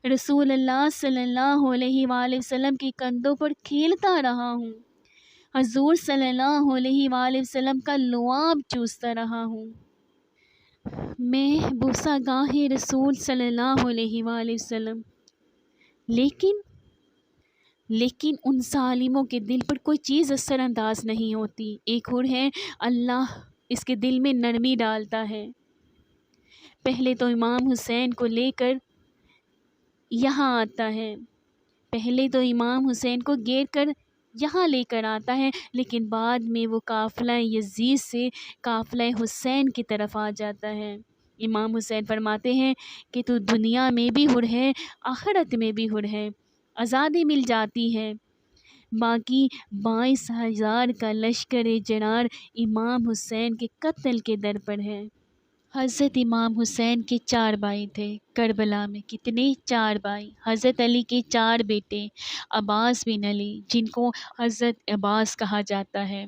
[SPEAKER 1] رسول اللہ صلی اللہ علیہ وآلہ وسلم کے کندھوں پر کھیلتا رہا ہوں، حضور صلی اللہ علیہ وآلہ وسلم کا لعاب چوستا رہا ہوں، میں بوسہ گاہ رسول صلی اللہ علیہ وآلہ وسلم۔ لیکن ان ظالموں کے دل پر کوئی چیز اثر انداز نہیں ہوتی۔ ایک اور ہے، اللہ اس کے دل میں نرمی ڈالتا ہے۔ پہلے تو امام حسین کو لے کر یہاں آتا ہے، پہلے تو امام حسین کو گھیر کر یہاں لے کر آتا ہے، لیکن بعد میں وہ قافلہ یزید سے قافلہ حسین کی طرف آ جاتا ہے۔ امام حسین فرماتے ہیں کہ تو دنیا میں بھی حر ہے، آخرت میں بھی حر ہے، آزادی مل جاتی ہے۔ باقی 22,000 کا لشکر جرار امام حسین کے قتل کے در پر ہے۔ حضرت امام حسین کے 4 بھائی تھے کربلا میں۔ کتنے؟ 4 بھائی۔ حضرت علی کے 4 بیٹے، عباس بن علی جن کو حضرت عباس کہا جاتا ہے۔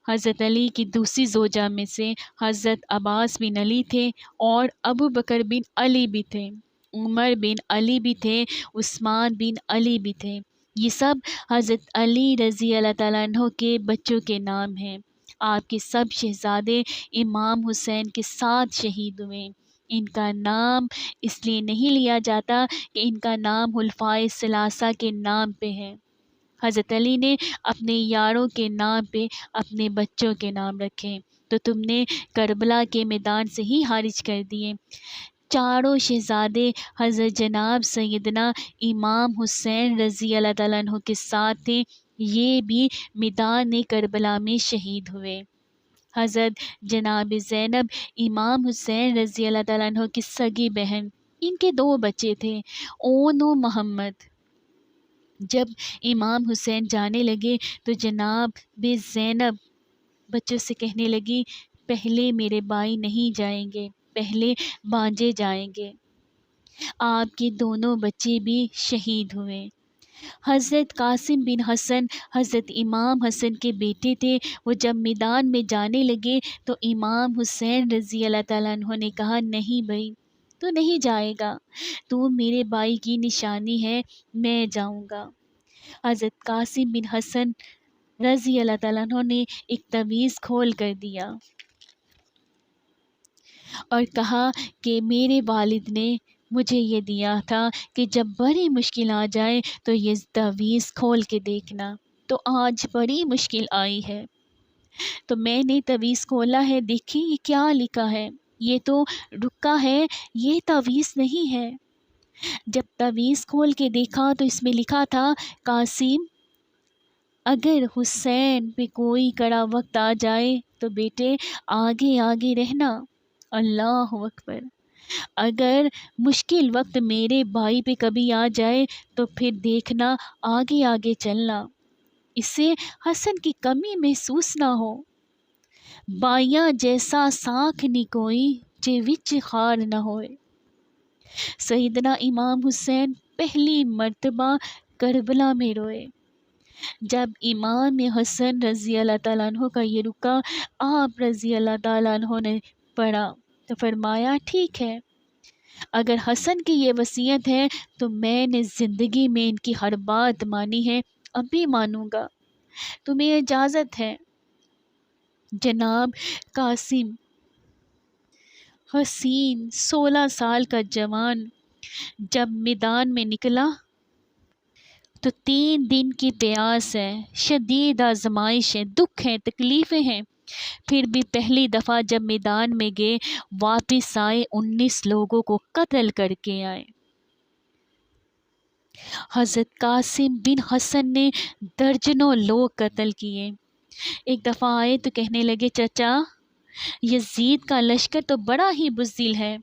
[SPEAKER 1] حضرت علی کی دوسری زوجہ میں سے حضرت عباس بن علی تھے، اور ابو بکر بن علی بھی تھے، عمر بن علی بھی تھے، عثمان بن علی بھی تھے۔ یہ سب حضرت علی رضی اللہ تعالیٰ عنہ کے بچوں کے نام ہیں۔ آپ کے سب شہزادے امام حسین کے ساتھ شہید ہوئے۔ ان کا نام اس لیے نہیں لیا جاتا کہ ان کا نام خلفائے ثلاثہ کے نام پہ ہے۔ حضرت علی نے اپنے یاروں کے نام پہ اپنے بچوں کے نام رکھے، تو تم نے کربلا کے میدان سے ہی خارج کر دیے۔ چاروں شہزادے حضرت جناب سیدنا امام حسین رضی اللہ تعالیٰ عنہ کے ساتھ تھے، یہ بھی میدان کربلا میں شہید ہوئے۔ حضرت جناب زینب امام حسین رضی اللہ تعالیٰ عنہ کی سگی بہن، ان کے 2 بچے تھے، اون و محمد۔ جب امام حسین جانے لگے تو جناب زینب بچوں سے کہنے لگی، پہلے میرے بھائی نہیں جائیں گے، پہلے بانجے جائیں گے۔ آپ کے دونوں بچے بھی شہید ہوئے۔ حضرت قاسم بن حسن حضرت امام حسن کے بیٹے تھے۔ وہ جب میدان میں جانے لگے تو امام حسین رضی اللہ تعالیٰ عنہ نے کہا، نہیں بھائی تو نہیں جائے گا، تو میرے بھائی کی نشانی ہے، میں جاؤں گا۔ حضرت قاسم بن حسن رضی اللہ تعالیٰ عنہ نے ایک تعویذ کھول کر دیا اور کہا کہ میرے والد نے مجھے یہ دیا تھا کہ جب بڑی مشکل آ جائے تو یہ تعویذ کھول کے دیکھنا۔ تو آج بڑی مشکل آئی ہے تو میں نے تعویذ کھولا ہے، دیکھیں یہ کیا لکھا ہے، یہ تو رکا ہے، یہ تعویذ نہیں ہے۔ جب تعویذ کھول کے دیکھا تو اس میں لکھا تھا، قاسم اگر حسین پہ کوئی کڑا وقت آ جائے تو بیٹے آگے آگے رہنا۔ اللہ اکبر۔ اگر مشکل وقت میرے بھائی پہ کبھی آ جائے تو پھر دیکھنا آگے آگے چلنا، اس سے حسن کی کمی محسوس نہ ہو۔ بائیاں جیسا ساکھ نی کوئی جے وچ خار نہ ہوئے۔ سیدنا امام حسین پہلی مرتبہ کربلا میں روئے۔ جب امام حسن رضی اللہ تعالیٰ عنہ کا یہ رکا آپ رضی اللہ تعالیٰ عنہ نے پڑھا تو فرمایا ٹھیک ہے، اگر حسن کی یہ وصیت ہے تو میں نے زندگی میں ان کی ہر بات مانی ہے، اب بھی مانوں گا، تمہیں اجازت ہے۔ جناب قاسم حسین 16 سال کا جوان جب میدان میں نکلا تو 3 دن کی پیاس ہے، شدید آزمائش ہے، دکھ ہیں، تکلیفیں ہیں، پھر بھی پہلی دفعہ جب میدان میں گئے واپس آئے 19 لوگوں کو قتل کر کے آئے۔ حضرت قاسم بن حسن نے درجنوں لوگ قتل کیے۔ ایک دفعہ آئے تو کہنے لگے چچا یزید کا لشکر تو بڑا ہی بزدل ہے،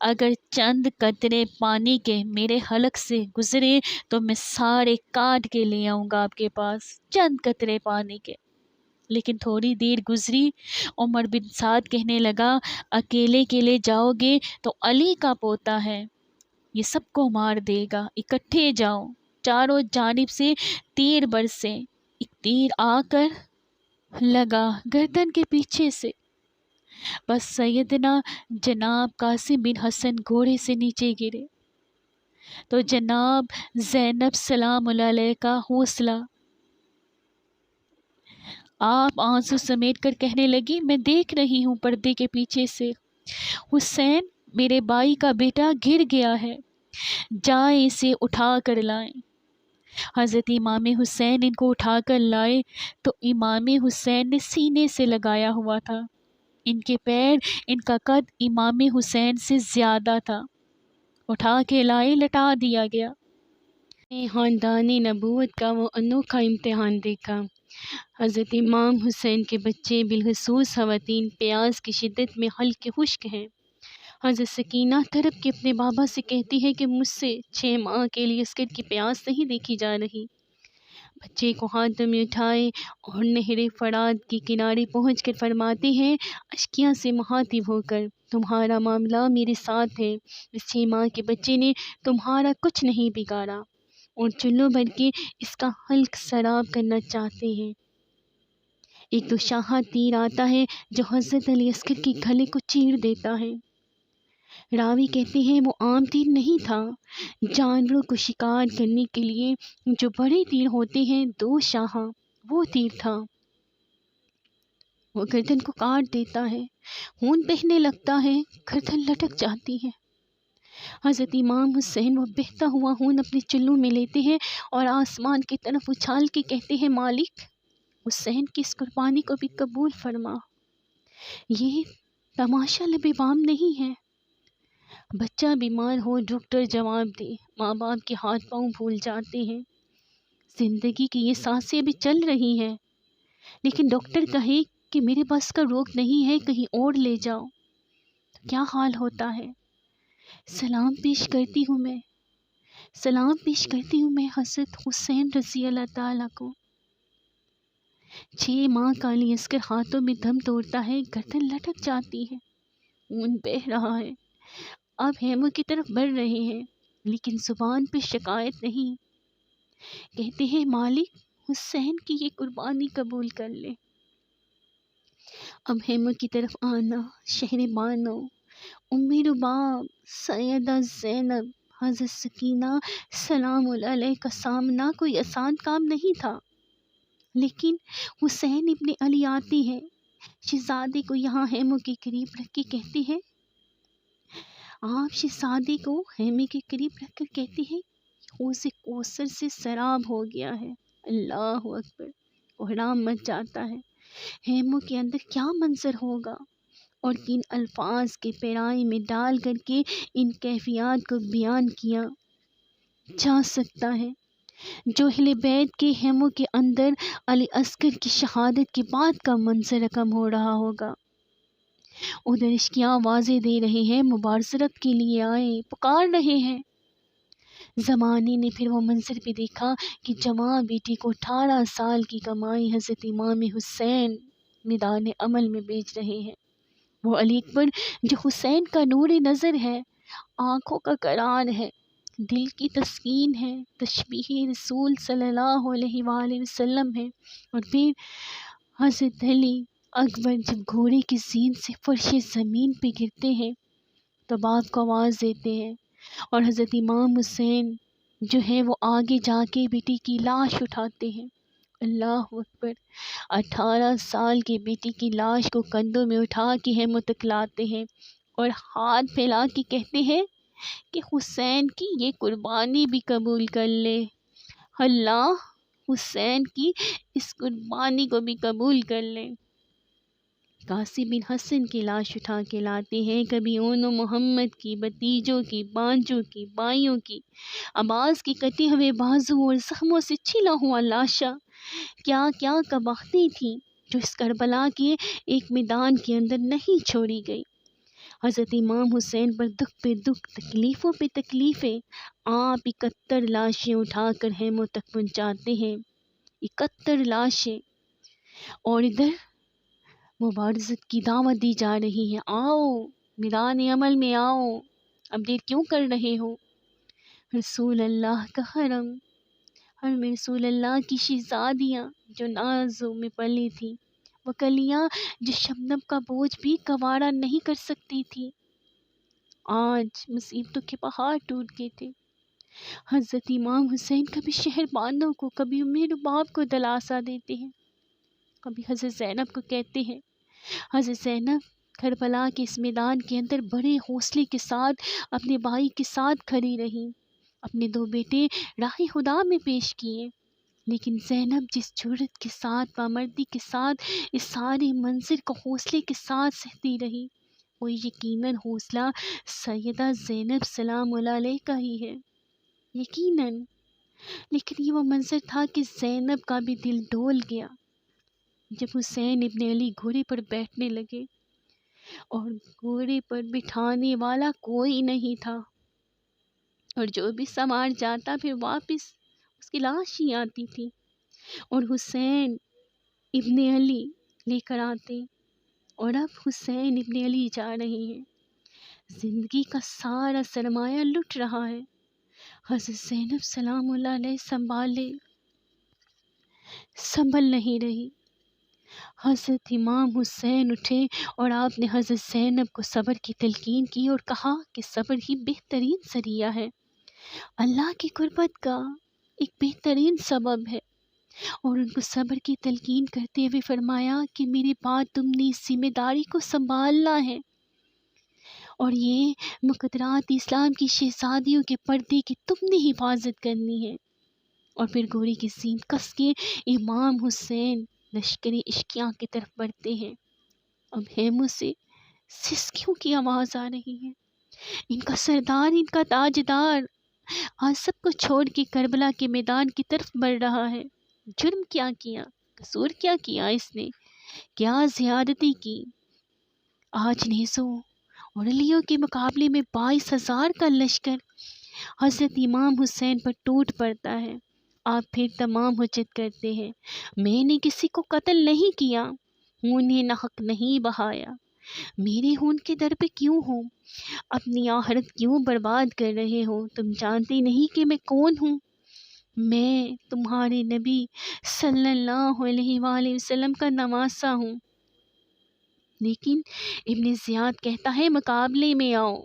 [SPEAKER 1] اگر چند قطرے پانی کے میرے حلق سے گزرے تو میں سارے کاٹ کے لے آؤں گا آپ کے پاس، چند قطرے پانی کے۔ لیکن تھوڑی دیر گزری، عمر بن سعد کہنے لگا اکیلے اکیلے جاؤ گے تو علی کا پوتا ہے، یہ سب کو مار دے گا، اکٹھے جاؤ۔ چاروں جانب سے تیر برسے، ایک تیر آ کر لگا گردن کے پیچھے سے، بس سیدنا جناب قاسم بن حسن گھوڑے سے نیچے گرے تو جناب زینب سلام اللہ علیہ کا حوصلہ، آپ آنسو سمیٹ کر کہنے لگی میں دیکھ رہی ہوں پردے کے پیچھے سے، حسین میرے بھائی کا بیٹا گر گیا ہے، جائیں اسے اٹھا کر لائیں۔ حضرت امام حسین ان کو اٹھا کر لائے تو امام حسین نے سینے سے لگایا ہوا تھا، ان کے پیر، ان کا قد امام حسین سے زیادہ تھا، اٹھا کے لائے، لٹا دیا گیا۔ خاندان نبوت کا وہ انوکھا امتحان دیکھا۔ حضرت امام حسین کے بچے بالخصوص خواتین پیاس کی شدت میں ہلکے خشک ہیں۔ حضرت سکینہ تڑپ کے اپنے بابا سے کہتی ہے کہ مجھ سے 6 ماہ کے لیے اسکر کی پیاس نہیں دیکھی جا رہی۔ بچے کو ہاتھ میں اٹھائے اور نہر فرات کی کنارے پہنچ کر فرماتے ہیں اشکیاں سے مخاطب ہو کر تمہارا معاملہ میرے ساتھ ہے، اس 6 ماہ کے بچے نے تمہارا کچھ نہیں بگاڑا اور چلو بھر کے اس کا حلق سراب کرنا چاہتے ہیں۔ ایک دوشاہا تیر آتا ہے جو حضرت علی عسکر کے گلے کو چیر دیتا ہے۔ راوی کہتے ہیں وہ عام تیر نہیں تھا، جانوروں کو شکار کرنے کے لیے جو بڑے تیر ہوتے ہیں دوشاہا، وہ تیر تھا، وہ گردن کو کاٹ دیتا ہے، خون بہنے لگتا ہے، گردن لٹک جاتی ہے۔ حضرت امام حسین وہ بہتا ہوا خون اپنے چلوں میں لیتے ہیں اور آسمان کی طرف اچھال کے کہتے ہیں مالک حسین کی اس قربانی کو بھی قبول فرما، یہ تماشا لب بام نہیں ہے۔ بچہ بیمار ہو ڈاکٹر جواب دے، ماں باپ کے ہاتھ پاؤں پھول جاتے ہیں، زندگی کی یہ سانسیں بھی چل رہی ہیں، لیکن ڈاکٹر کہے کہ میرے بس کا روگ نہیں ہے، کہیں اور لے جاؤ، تو کیا حال ہوتا ہے۔ سلام پیش کرتی ہوں میں حضرت حسین رضی اللہ تعالیٰ کو۔ 6 ماہ کا علی عسکر ہاتھوں میں دم توڑتا ہے، گردن لٹک جاتی ہے، خون بہہ رہا ہے، اب خیموں کی طرف بڑھ رہے ہیں، لیکن زبان پہ شکایت نہیں، کہتے ہیں مالک حسین کی یہ قربانی قبول کر لے۔ اب خیموں کی طرف آنا، شہر بانو، ام رباب، سیدہ زینب، حضرت سکینہ سلام اللہ علیہ کا سامنا کوئی آسان کام نہیں تھا، لیکن حسین ابن علی آتے ہیں، شہزادے کو یہاں خیموں کے قریب رکھ کے کہتے ہیں، آپ شہزادے کو خیمے کے قریب رکھ کر کہتے ہیں حوض کوثر سے سراب ہو گیا ہے، اللہ اکبر، کوہرام مچ جاتا ہے، خیموں کے اندر کیا منظر ہوگا، اور کن الفاظ کے پیرائی میں ڈال کر کے ان کیفیات کو بیان کیا جا سکتا ہے جو اہل بیت کے خیموں کے اندر علی عسکر کی شہادت کے بعد کا منظر رقم ہو رہا ہوگا۔ ادھر اشکیاں آوازیں دے رہے ہیں، مبارزت کے لیے آئے، پکار رہے ہیں۔ زمانے نے پھر وہ منظر بھی دیکھا کہ جوان بیٹی کو 18 سال کی کمائی حضرت امام حسین میدان عمل میں بیچ رہے ہیں، وہ علی اکبر جو حسین کا نور نظر ہے، آنکھوں کا قرار ہے، دل کی تسکین ہے، تشبیہ رسول صلی اللہ علیہ وآلہ وسلم ہے۔ اور پھر حضرت علی اکبر جب گھوڑے کی زین سے فرش زمین پہ گرتے ہیں تو باپ کو آواز دیتے ہیں، اور حضرت امام حسین جو ہے وہ آگے جا کے بیٹی کی لاش اٹھاتے ہیں۔ اللہ اکبر! 18 سال کی بیٹی کی لاش کو کندھوں میں اٹھا کے ہم تکلاتے ہیں اور ہاتھ پھیلا کے کہتے ہیں کہ حسین کی یہ قربانی بھی قبول کر لے، اللہ حسین کی اس قربانی کو بھی قبول کر لے۔ قاسم بن حسن کی لاش اٹھا کے لاتے ہیں، کبھی اونو محمد کی، بھتیجوں کی، بانجوں کی، بائیوں کی، عباس کی کٹے ہوئے بازو اور زخموں سے چھلا ہوا لاشا، کیا کیا قباحتیں تھیں جو اس کربلا کے ایک میدان کے اندر نہیں چھوڑی گئی۔ حضرت امام حسین پر دکھ پہ دکھ، تکلیفوں پہ تکلیفیں، آپ 71 لاشیں اٹھا کر ہیموں تک پہنچاتے ہیں، 71 لاشیں۔ اور ادھر مبارزت کی دعوت دی جا رہی ہے، آؤ میدان عمل میں آؤ، اب دیر کیوں کر رہے ہو؟ رسول اللہ کا حرم اور رسول اللہ کی شہزادیاں جو نازوں میں پلی تھیں، وہ کلیاں جو شبنم کا بوجھ بھی گوارا نہیں کر سکتی تھی، آج مصیبتوں کے پہاڑ ٹوٹ گئے تھے۔ حضرت امام حسین کبھی شہربانوں کو، کبھی امیر باپ کو دلاسا دیتے ہیں، کبھی حضرت زینب کو کہتے ہیں۔ حضرت زینب کربلا کے اس میدان کے اندر بڑے حوصلے کے ساتھ اپنے بھائی کے ساتھ کھڑی رہیں، اپنے 2 بیٹے راہ خدا میں پیش کیے، لیکن زینب جس جرأت کے ساتھ، پامردی کے ساتھ اس سارے منظر کو حوصلے کے ساتھ سہتی رہی، وہ یقیناً حوصلہ سیدہ زینب سلام اللہ علیہ کا ہی ہے، یقیناً۔ لیکن یہ وہ منظر تھا کہ زینب کا بھی دل ڈول گیا جب حسین ابن علی گھوڑے پر بیٹھنے لگے اور گھوڑے پر بٹھانے والا کوئی نہیں تھا، اور جو بھی سوار جاتا پھر واپس اس کی لاش ہی آتی تھی، اور حسین ابن علی لے کر آتے، اور اب حسین ابن علی جا رہے ہیں، زندگی کا سارا سرمایہ لٹ رہا ہے۔ حضرت زینب سلام اللہ علیہ سنبھل نہیں رہی۔ حضرت امام حسین اٹھے اور آپ نے حضرت زینب کو صبر کی تلقین کی اور کہا کہ صبر ہی بہترین ذریعہ ہے، اللہ کی قربت کا ایک بہترین سبب ہے، اور ان کو صبر کی تلقین کرتے ہوئے فرمایا کہ میرے بعد تم نے اس ذمہ داری کو سنبھالنا ہے، اور یہ مقدرات اسلام کی شہزادیوں کے پردے کی تم نے حفاظت کرنی ہے۔ اور پھر گھوڑے کی زین کس کے امام حسین لشکری اشکیاں کی طرف بڑھتے ہیں۔ اب ہیموں سے سسکیوں کی آواز آ رہی ہے، ان کا سردار، ان کا تاجدار آج سب کو چھوڑ کے کربلا کے میدان کی طرف بڑھ رہا ہے۔ جرم کیا کیا، قصور کیا کیا اس نے، کیا زیادتی کی؟ آج نیزوں اور علیوں کے مقابلے میں 22,000 کا لشکر حضرت امام حسین پر ٹوٹ پڑتا ہے۔ آپ پھر تمام حجت کرتے ہیں، میں نے کسی کو قتل نہیں کیا، خون ناحق نہیں بہایا، میرے خون کے در پہ کیوں ہو، اپنی آخرت کیوں برباد کر رہے ہو؟ تم جانتے نہیں کہ میں کون ہوں؟ میں تمہارے نبی صلی اللہ علیہ وآلہ وسلم کا نواسا ہوں۔ لیکن ابن زیاد کہتا ہے مقابلے میں آؤ۔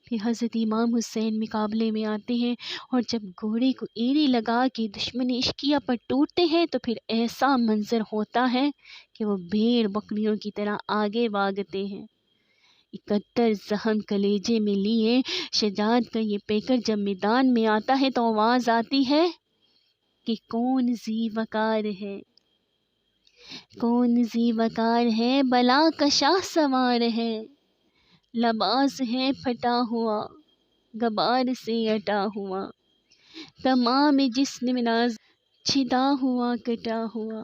[SPEAKER 1] پھر حضرت امام حسین مقابلے میں آتے ہیں، اور جب گھوڑے کو ایڑی لگا کے دشمن اشکیہ پر ٹوٹتے ہیں تو پھر ایسا منظر ہوتا ہے کہ وہ بھیڑ بکریوں کی طرح آگے بھاگتے ہیں۔ 71 زخم کلیجے میں لیے شجاعت کا یہ پیکر جب میدان میں آتا ہے تو آواز آتی ہے کہ کون ذی وقار ہے، کون ذی وقار ہے، بلا کا شاہ سوار ہے، لباس ہے پھٹا ہوا، غبار سے اٹا ہوا، تمام جسم ناز چھدا ہوا کٹا ہوا،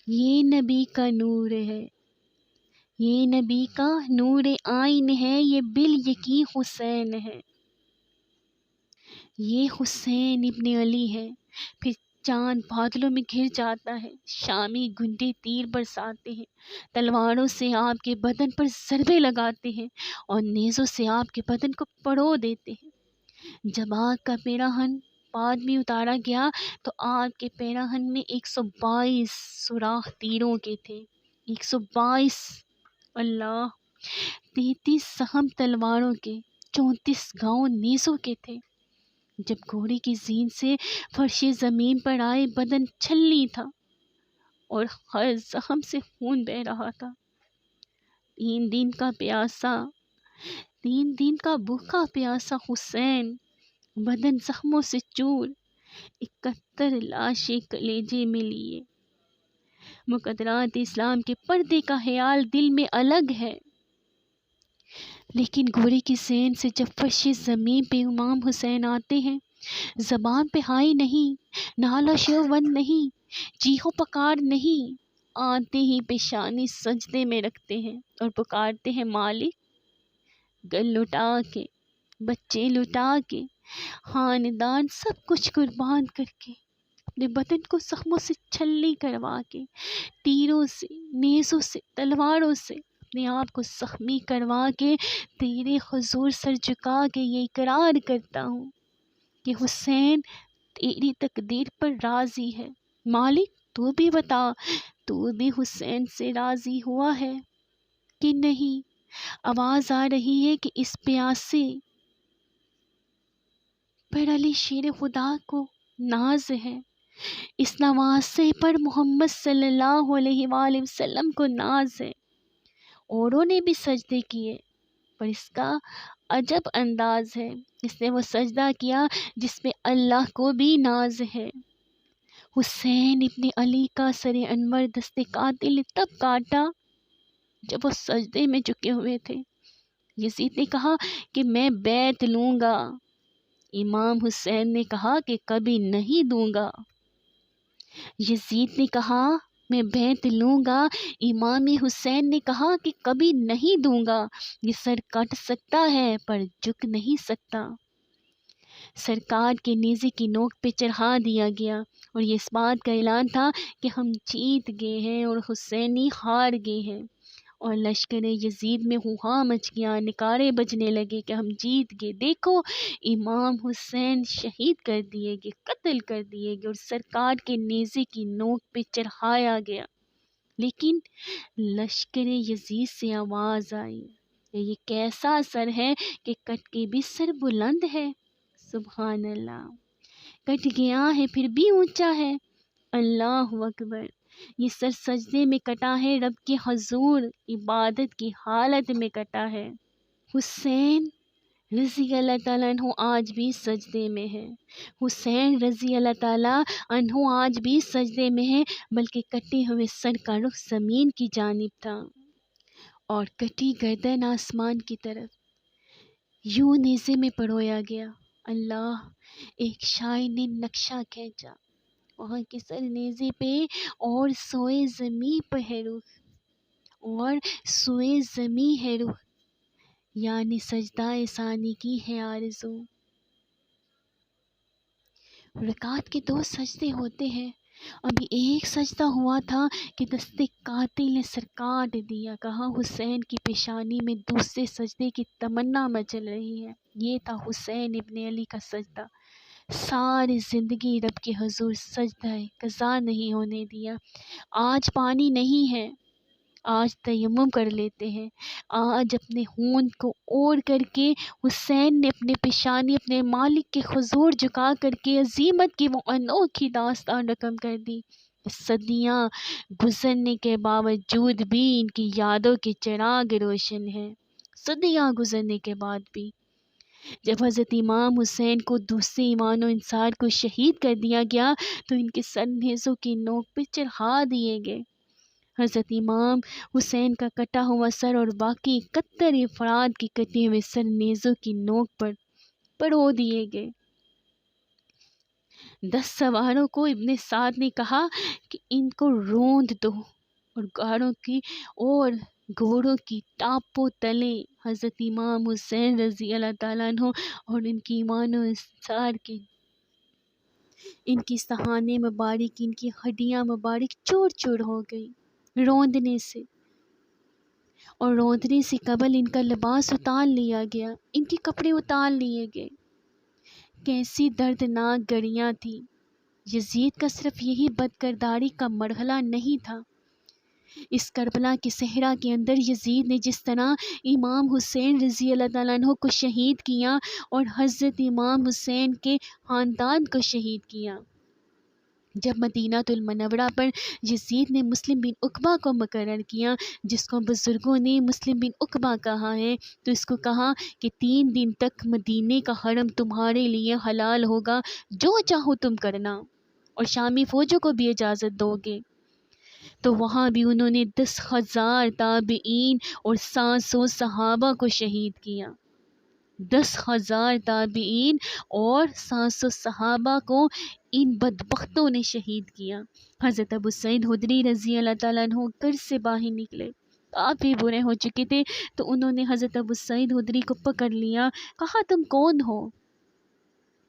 [SPEAKER 1] یہ نبی کا نور ہے، یہ نبی کا نور آئین ہے، یہ بالیقین حسین ہے، یہ حسین ابن علی ہے۔ پھر چاند بادلوں میں گھر جاتا ہے، شامی گنڈے تیر برساتے ہیں، تلواروں سے آپ کے بدن پر ضربے لگاتے ہیں اور نیزوں سے آپ کے بدن کو پڑو دیتے ہیں۔ جب آگ کا پیراہن بعد میں اتارا گیا تو آگ کے پیراہن میں 122 سوراخ تیروں کے تھے، 122، اللہ، 33 سہم تلواروں کے، 34 گاؤں نیزوں کے تھے۔ جب گھوڑے کی زین سے فرش زمین پر آئے، بدن چھلنی تھا اور ہر زخم سے خون بہہ رہا تھا۔ 3 دن کا پیاسا، 3 دن کا بھوکا پیاسا حسین، بدن زخموں سے چور، 71 لاشیں کلیجے میں لیے۔ مقدرات اسلام کے پردے کا خیال دل میں الگ ہے، لیکن گھوڑے کی زین سے جب فرش زمین پہ امام حسین آتے ہیں، زبان پہ ہائی نہیں، نالہ شیوند نہیں، چیخو پکار نہیں، آتے ہی پیشانی سجدے میں رکھتے ہیں اور پکارتے ہیں مالک، گل لٹا کے، بچے لٹا کے، خاندان سب کچھ قربان کر کے، اپنے بدن کو زخموں سے چھلنی کروا کے، تیروں سے، نیزوں سے، تلواروں سے اپنے آپ کو زخمی کروا کے تیرے حضور سر جھکا کے یہ اقرار کرتا ہوں کہ حسین تیری تقدیر پر راضی ہے۔ مالک تو بھی بتا، تو بھی حسین سے راضی ہوا ہے کہ نہیں؟ آواز آ رہی ہے کہ اس پیاسے پر علی شیر خدا کو ناز ہے، اس نواسے پر محمد صلی اللہ علیہ وآلہ وسلم کو ناز ہے۔ اوروں نے بھی سجدے کیے، پر اس کا عجب انداز ہے، اس نے وہ سجدہ کیا جس میں اللہ کو بھی ناز ہے۔ حسین ابن علی کا سر انور دست قاتل نے تب کاٹا جب وہ سجدے میں جھکے ہوئے تھے۔ یزید نے کہا کہ میں بیعت لوں گا، امام حسین نے کہا کہ کبھی نہیں دوں گا۔ یزید نے کہا میں بیعت لوں گا، امام حسین نے کہا کہ کبھی نہیں دوں گا۔ یہ سر کٹ سکتا ہے پر جھک نہیں سکتا۔ سرکار کے نیزے کی نوک پہ چڑھا دیا گیا اور یہ اس بات کا اعلان تھا کہ ہم جیت گئے ہیں اور حسینی ہار گئے ہیں، اور لشکر یزید میں ہوا مچ گیا، نکارے بجنے لگے کہ ہم جیت گئے، دیکھو امام حسین شہید کر دیے گئے، قتل کر دیے گئے اور سرکار کے نیزے کی نوک پہ چڑھایا گیا۔ لیکن لشکر یزید سے آواز آئی، یہ کیسا سر ہے کہ کٹ کے بھی سر بلند ہے، سبحان اللہ، کٹ گیا ہے پھر بھی اونچا ہے، اللہ اکبر۔ یہ سر سجدے میں کٹا ہے، رب کے حضور عبادت کی حالت میں کٹا ہے۔ حسین رضی اللہ تعالیٰ عنہ آج بھی سجدے میں ہے، حسین رضی اللہ تعالیٰ عنہ آج بھی سجدے میں ہے، بلکہ کٹے ہوئے سر کا رخ زمین کی جانب تھا اور کٹی گردن آسمان کی طرف، یوں نیزے میں پرویا گیا۔ اللہ، ایک شاعر نے نقشہ کھینچا، وہاں کے سر نیزے پہ اور سوئے زمیں پہ ہے رخ، اور سوئے زمیں ہے رخ، یعنی سجدہ ثانی کی ہے آرزو۔ رکعت کے 2 سجدے ہوتے ہیں، ابھی ایک سجدہ ہوا تھا کہ دست قاتل نے سر کاٹ دیا، کہا حسین کی پیشانی میں دوسرے سجدے کی تمنا مچل رہی ہے۔ یہ تھا حسین ابن علی کا سجدہ، ساری زندگی رب کے حضور سجدہ قضا نہیں ہونے دیا۔ آج پانی نہیں ہے، آج تیمم کر لیتے ہیں، آج اپنے خون کو اوڑھ کر کے حسین نے اپنے پیشانی اپنے مالک کے حضور جھکا کر کے عظیمت کی وہ انوکھی داستان رقم کر دی۔ صدیاں گزرنے کے باوجود بھی ان کی یادوں کے چراغ روشن ہیں، صدیاں گزرنے کے بعد بھی۔ جب حضرت امام حسین کو دوسرے ایمان و انصار کو شہید کر دیا گیا تو ان کے سر نیزوں کی نوک پہ چڑھا دیے گئے۔ حضرت امام حسین کا کٹا ہوا سر اور باقی 71 افراد کے کٹے ہوئے سر نیزوں کی نوک پر پڑو دیے گئے۔ 10 سواروں کو ابن سعد نے کہا کہ ان کو روند دو اور گھوڑوں کی ٹاپوں تلے حضرت امام حسین رضی اللہ تعالیٰ عنہ اور ان کی ایمان و انصار کی ان کی سہانے مبارک، ان کی ہڈیاں مبارک چور چور ہو گئی روندنے سے، اور روندنے سے قبل ان کا لباس اتار لیا گیا، ان کے کپڑے اتار لیے گئے۔ کیسی دردناک گھڑیاں تھیں۔ یزید کا صرف یہی بدکرداری کا مرحلہ نہیں تھا، اس کربلا کے صحرا کے اندر یزید نے جس طرح امام حسین رضی اللہ تعالیٰ عنہ کو شہید کیا اور حضرت امام حسین کے خاندان کو شہید کیا۔ جب مدینہ المنورہ پر یزید نے مسلم بن عقبہ کو مقرر کیا، جس کو بزرگوں نے مسلم بن عقبہ کہا ہے، تو اس کو کہا کہ 3 دن تک مدینے کا حرم تمہارے لیے حلال ہوگا، جو چاہو تم کرنا، اور شامی فوجوں کو بھی اجازت دو گے۔ تو وہاں بھی انہوں نے 10,000 تابعین اور 700 صحابہ کو شہید کیا۔ 10,000 تابعین اور 700 صحابہ کو ان بدبختوں نے شہید کیا۔ حضرت ابو سعید خدری رضی اللہ تعالیٰ عنہ گھر سے باہر نکلے، کافی برے ہو چکے تھے، تو انہوں نے حضرت ابو سعید خدری کو پکڑ لیا، کہا تم کون ہو؟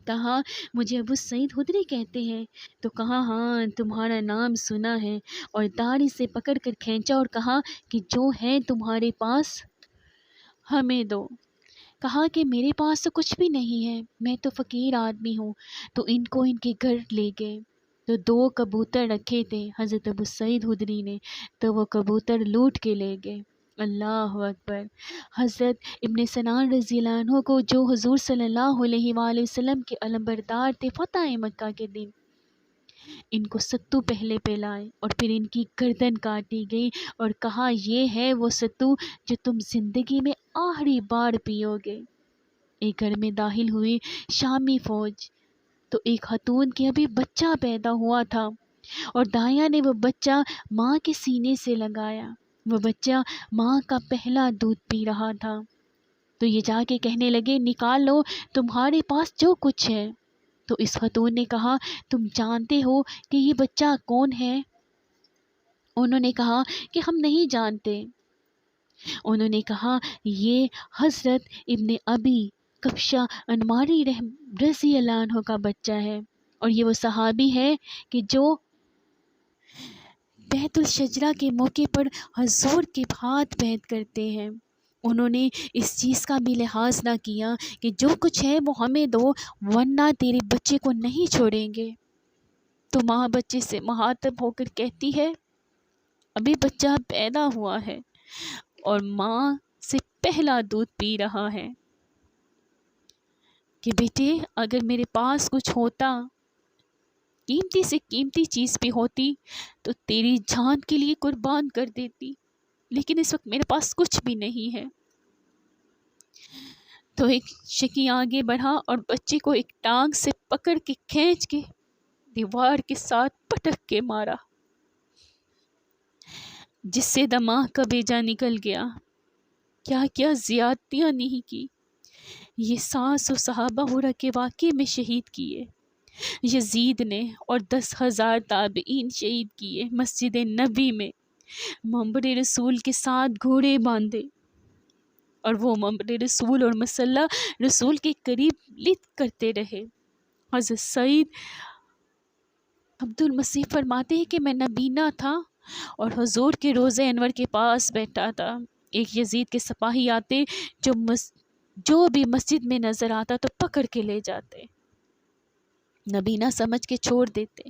[SPEAKER 1] کہا مجھے ابو سعید خدری کہتے ہیں۔ تو کہا ہاں تمہارا نام سنا ہے، اور داڑھی سے پکڑ کر کھینچا اور کہا کہ جو ہے تمہارے پاس ہمیں دو۔ کہا کہ میرے پاس تو کچھ بھی نہیں ہے، میں تو فقیر آدمی ہوں۔ تو ان کو ان کے گھر لے گئے، تو 2 کبوتر رکھے تھے حضرت ابو سعید خدری نے، تو وہ کبوتر لوٹ کے لے گئے۔ اللہ اکبر۔ حضرت ابن سنان رضی اللہ عنہ کو، جو حضور صلی اللہ علیہ وآلہ وسلم کے علمبردار تھے فتح مکہ کے دن، ان کو ستو پہلے پہلائے اور پھر ان کی گردن کاٹی گئی، اور کہا یہ ہے وہ ستو جو تم زندگی میں آخری بار پیو گے۔ ایک گھر میں داخل ہوئی شامی فوج، تو ایک خاتون کے ابھی بچہ پیدا ہوا تھا، اور دایا نے وہ بچہ ماں کے سینے سے لگایا، وہ بچہ ماں کا پہلا دودھ پی رہا تھا۔ تو یہ جا کے کہنے لگے نکال لو تمہارے پاس جو کچھ ہے۔ تو اس خاتون نے کہا تم جانتے ہو کہ یہ بچہ کون ہے؟ انہوں نے کہا کہ ہم نہیں جانتے۔ انہوں نے کہا یہ حضرت ابن ابی کبشہ انماری رضی اللہ عنہ کا بچہ ہے، اور یہ وہ صحابی ہے کہ جو بیعت الشجرہ کے موقع پر حضور کے ہاتھ بیعت کرتے ہیں۔ انہوں نے اس چیز کا بھی لحاظ نہ کیا کہ جو کچھ ہے وہ ہمیں دو، ورنہ تیرے بچے کو نہیں چھوڑیں گے۔ تو ماں بچے سے مخاطب ہو کر کہتی ہے، ابھی بچہ پیدا ہوا ہے اور ماں سے پہلا دودھ پی رہا ہے، کہ بیٹے اگر میرے پاس کچھ ہوتا، قیمتی سے قیمتی چیز بھی ہوتی، تو تیری جان کے لیے قربان کر دیتی، لیکن اس وقت میرے پاس کچھ بھی نہیں ہے۔ تو ایک شکی آگے بڑھا اور بچے کو ایک ٹانگ سے پکڑ کے کھینچ کے دیوار کے ساتھ پٹک کے مارا، جس سے دماغ کا بیجا نکل گیا۔ کیا کیا زیادتیاں نہیں کی، یہ 700 صحابہ ہورا کے واقعے میں شہید کیے یزید نے، اور 10,000 تابعین شہید کیے مسجد نبی میں، منبر رسول کے ساتھ گھوڑے باندھے، اور وہ منبر رسول اور مسلح رسول کے قریب لت کرتے رہے۔ حضرت سعید عبد المسیح فرماتے ہیں کہ میں نبینا تھا اور حضور کے روضہ انور کے پاس بیٹھا تھا، ایک یزید کے سپاہی آتے جو بھی مسجد میں نظر آتا تو پکڑ کے لے جاتے، نبینا سمجھ کے چھوڑ دیتے،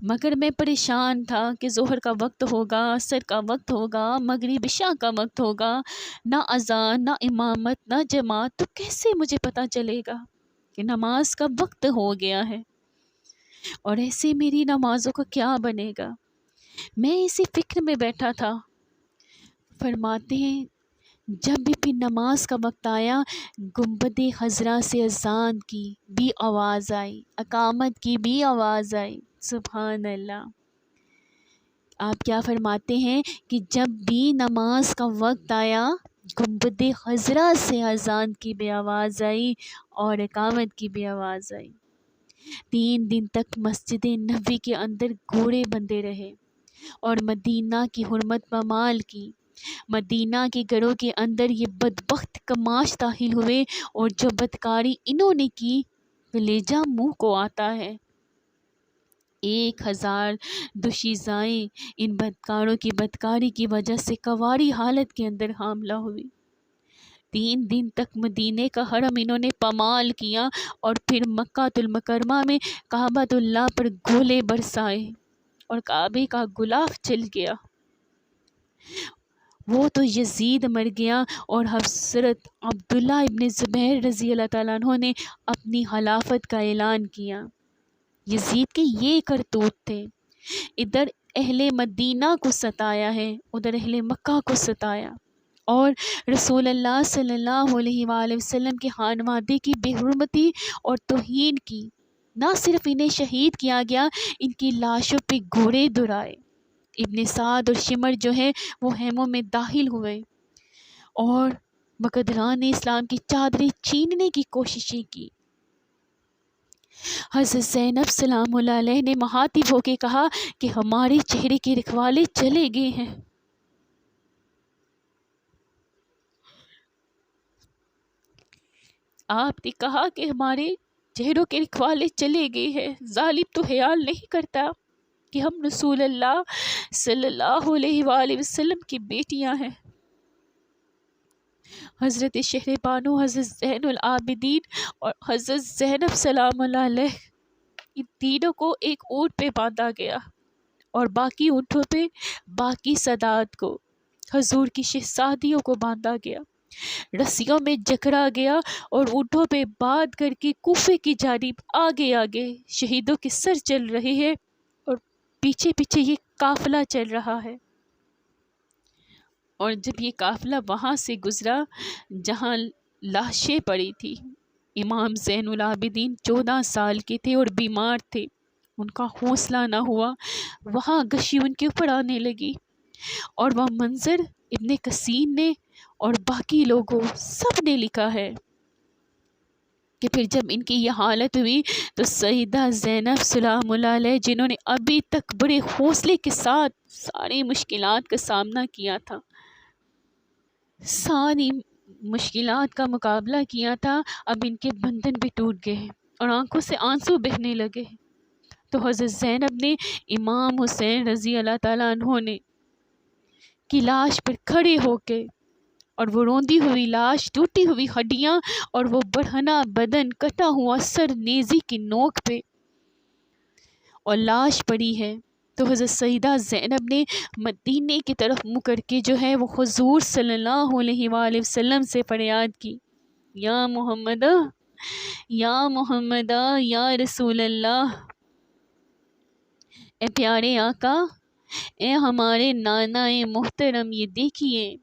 [SPEAKER 1] مگر میں پریشان تھا کہ ظہر کا وقت ہوگا، عصر کا وقت ہوگا، مغرب عشاء کا وقت ہوگا، نہ اذان نہ امامت نہ جماعت، تو کیسے مجھے پتہ چلے گا کہ نماز کا وقت ہو گیا ہے، اور ایسے میری نمازوں کا کیا بنے گا؟ میں اسی فکر میں بیٹھا تھا۔ فرماتے ہیں جب بھی پھر نماز کا وقت آیا، گنبد خضرا سے اذان کی بھی آواز آئی، اقامت کی بھی آواز آئی، سبحان اللہ۔ آپ کیا فرماتے ہیں کہ جب بھی نماز کا وقت آیا، گنبد خضرا سے اذان کی بھی آواز آئی اور اقامت کی بھی آواز آئی۔ 3 دن تک مسجد نبوی کے اندر گھوڑے بندھے رہے، اور مدینہ کی حرمت پامال کی، مدینہ کے گھروں کے اندر یہ بدبخت کماش داخل ہوئے، اور جو بدکاری انہوں نے کی کلیجہ منہ کو آتا ہے۔ 1000 دوشیزائیں ان بدکاروں کی بدکاری کی وجہ سے کواری حالت کے اندر حاملہ ہوئی۔ 3 دن تک مدینے کا حرم انہوں نے پامال کیا اور پھر مکہ المکرمہ میں کعبۃ اللہ پر گولے برسائے اور کعبے کا غلاف جل گیا۔ وہ تو یزید مر گیا اور حضرت عبداللہ ابن زبیر رضی اللہ تعالیٰ عنہ نے اپنی خلافت کا اعلان کیا۔ یزید کے یہ کرتوت تھے، ادھر اہل مدینہ کو ستایا ہے، ادھر اہل مکہ کو ستایا، اور رسول اللہ صلی اللہ علیہ وآلہ وسلم کے خانوادے کی بے حرمتی اور توہین کی۔ نہ صرف انہیں شہید کیا گیا، ان کی لاشوں پہ گھوڑے دڑائے۔ ابن سعد اور شمر جو ہے وہ خیموں میں داخل ہوئے اور مقدران نے اسلام کی چادریں چھیننے کی کوششیں کی۔ حضرت زینب سلام اللہ علیہ نے مخاطب ہو کے کہا کہ ہمارے چہرے کے رکھوالے چلے گئے ہیں۔ آپ نے کہا کہ ہمارے چہروں کے رکھوالے چلے گئے ہیں۔ ظالم تو خیال نہیں کرتا کہ ہم رسول اللہ صلی اللہ علیہ وآلہ وسلم کی بیٹیاں ہیں۔ حضرت شہر بانو، حضرت زین العابدین اور حضرت زینب سلام اللہ علیہ، ان تینوں کو ایک اونٹ پہ باندھا گیا اور باقی اونٹوں پہ باقی سادات کو، حضور کی شہزادیوں کو باندھا گیا، رسیوں میں جکڑا گیا اور اونٹوں پہ باندھ کر کے کوفے کی جانب آگے آگے شہیدوں کے سر چل رہے ہیں اور پیچھے پیچھے یہ قافلہ چل رہا ہے۔ اور جب یہ قافلہ وہاں سے گزرا جہاں لاشیں پڑی تھی، امام زین العابدین 14 سال کے تھے اور بیمار تھے، ان کا حوصلہ نہ ہوا، وہاں غشی ان کے اوپر آنے لگی، اور وہ منظر ابن کثیر نے اور باقی لوگوں سب نے لکھا ہے کہ پھر جب ان کی یہ حالت ہوئی تو سیدہ زینب سلام اللہ علیہ، جنہوں نے ابھی تک بڑے حوصلے کے ساتھ ساری مشکلات کا سامنا کیا تھا، ساری مشکلات کا مقابلہ کیا تھا، اب ان کے بندھن بھی ٹوٹ گئے اور آنکھوں سے آنسو بہنے لگے۔ تو حضرت زینب نے امام حسین رضی اللہ تعالیٰ عنہ نے کی لاش پر کھڑے ہو کے، اور وہ روندی ہوئی لاش، ٹوٹی ہوئی ہڈیاں اور وہ برہنہ بدن، کٹا ہوا سر نیزی کی نوک پہ اور لاش پڑی ہے، تو حضرت سیدہ زینب نے مدینے کی طرف منہ کر کے جو ہے وہ حضور صلی اللہ علیہ وآلہ وسلم سے فریاد کی، یا محمد، یا محمد، یا رسول اللہ، اے پیارے آقا، اے ہمارے نانا محترم، یہ دیکھیے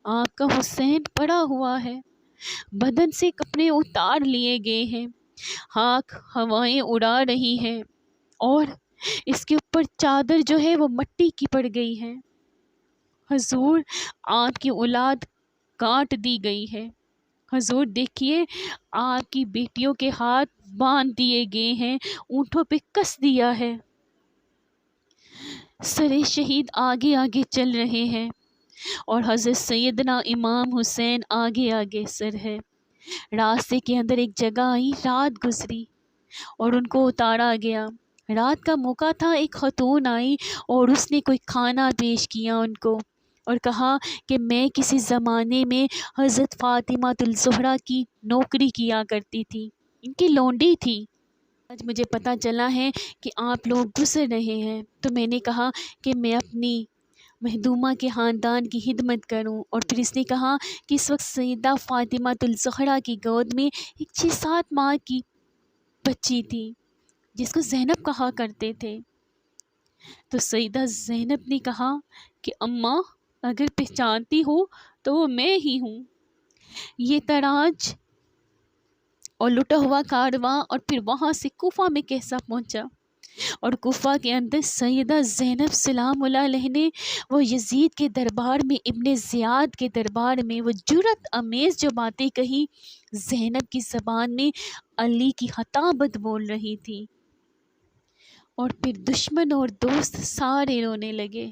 [SPEAKER 1] آپ کا حسین پڑا ہوا ہے، بدن سے کپڑے اتار لیے گئے ہیں، خاک ہوائیں اڑا رہی ہیں اور اس کے اوپر چادر جو ہے وہ مٹی کی پڑ گئی ہے۔ حضور، آپ کی اولاد کاٹ دی گئی ہے، حضور دیکھیے آپ کی بیٹیوں کے ہاتھ باندھ دیے گئے ہیں، اونٹوں پہ کس دیا ہے، سرے شہید آگے آگے چل رہے ہیں اور حضرت سیدنا امام حسین آگے آگے سر ہے۔ راستے کے اندر ایک جگہ آئی، رات گزری اور ان کو اتارا گیا۔ رات کا موقع تھا، ایک خاتون آئی اور اس نے کوئی کھانا پیش کیا ان کو اور کہا کہ میں کسی زمانے میں حضرت فاطمہ الزہرا کی نوکری کیا کرتی تھی، ان کی لونڈی تھی، آج مجھے پتہ چلا ہے کہ آپ لوگ گزر رہے ہیں، تو میں نے کہا کہ میں اپنی مخدومہ کے خاندان کی خدمت کروں۔ اور پھر اس نے کہا کہ اس وقت سیدہ فاطمہ الزہرا کی گود میں ایک 6-7 ماہ کی بچی تھی جس کو زینب کہا کرتے تھے۔ تو سیدہ زینب نے کہا کہ اماں اگر پہچانتی ہو تو وہ میں ہی ہوں۔ یہ تراج اور لٹا ہوا کارواں اور پھر وہاں سے کوفہ میں کیسا پہنچا، اور کوفہ کے اندر سیدہ زینب سلام اللہ علیہ نے وہ یزید کے دربار میں، ابن زیاد کے دربار میں وہ جرأت امیز جو باتیں کہی، زینب کی زبان میں علی کی خطابت بول رہی تھی، اور پھر دشمن اور دوست سارے رونے لگے،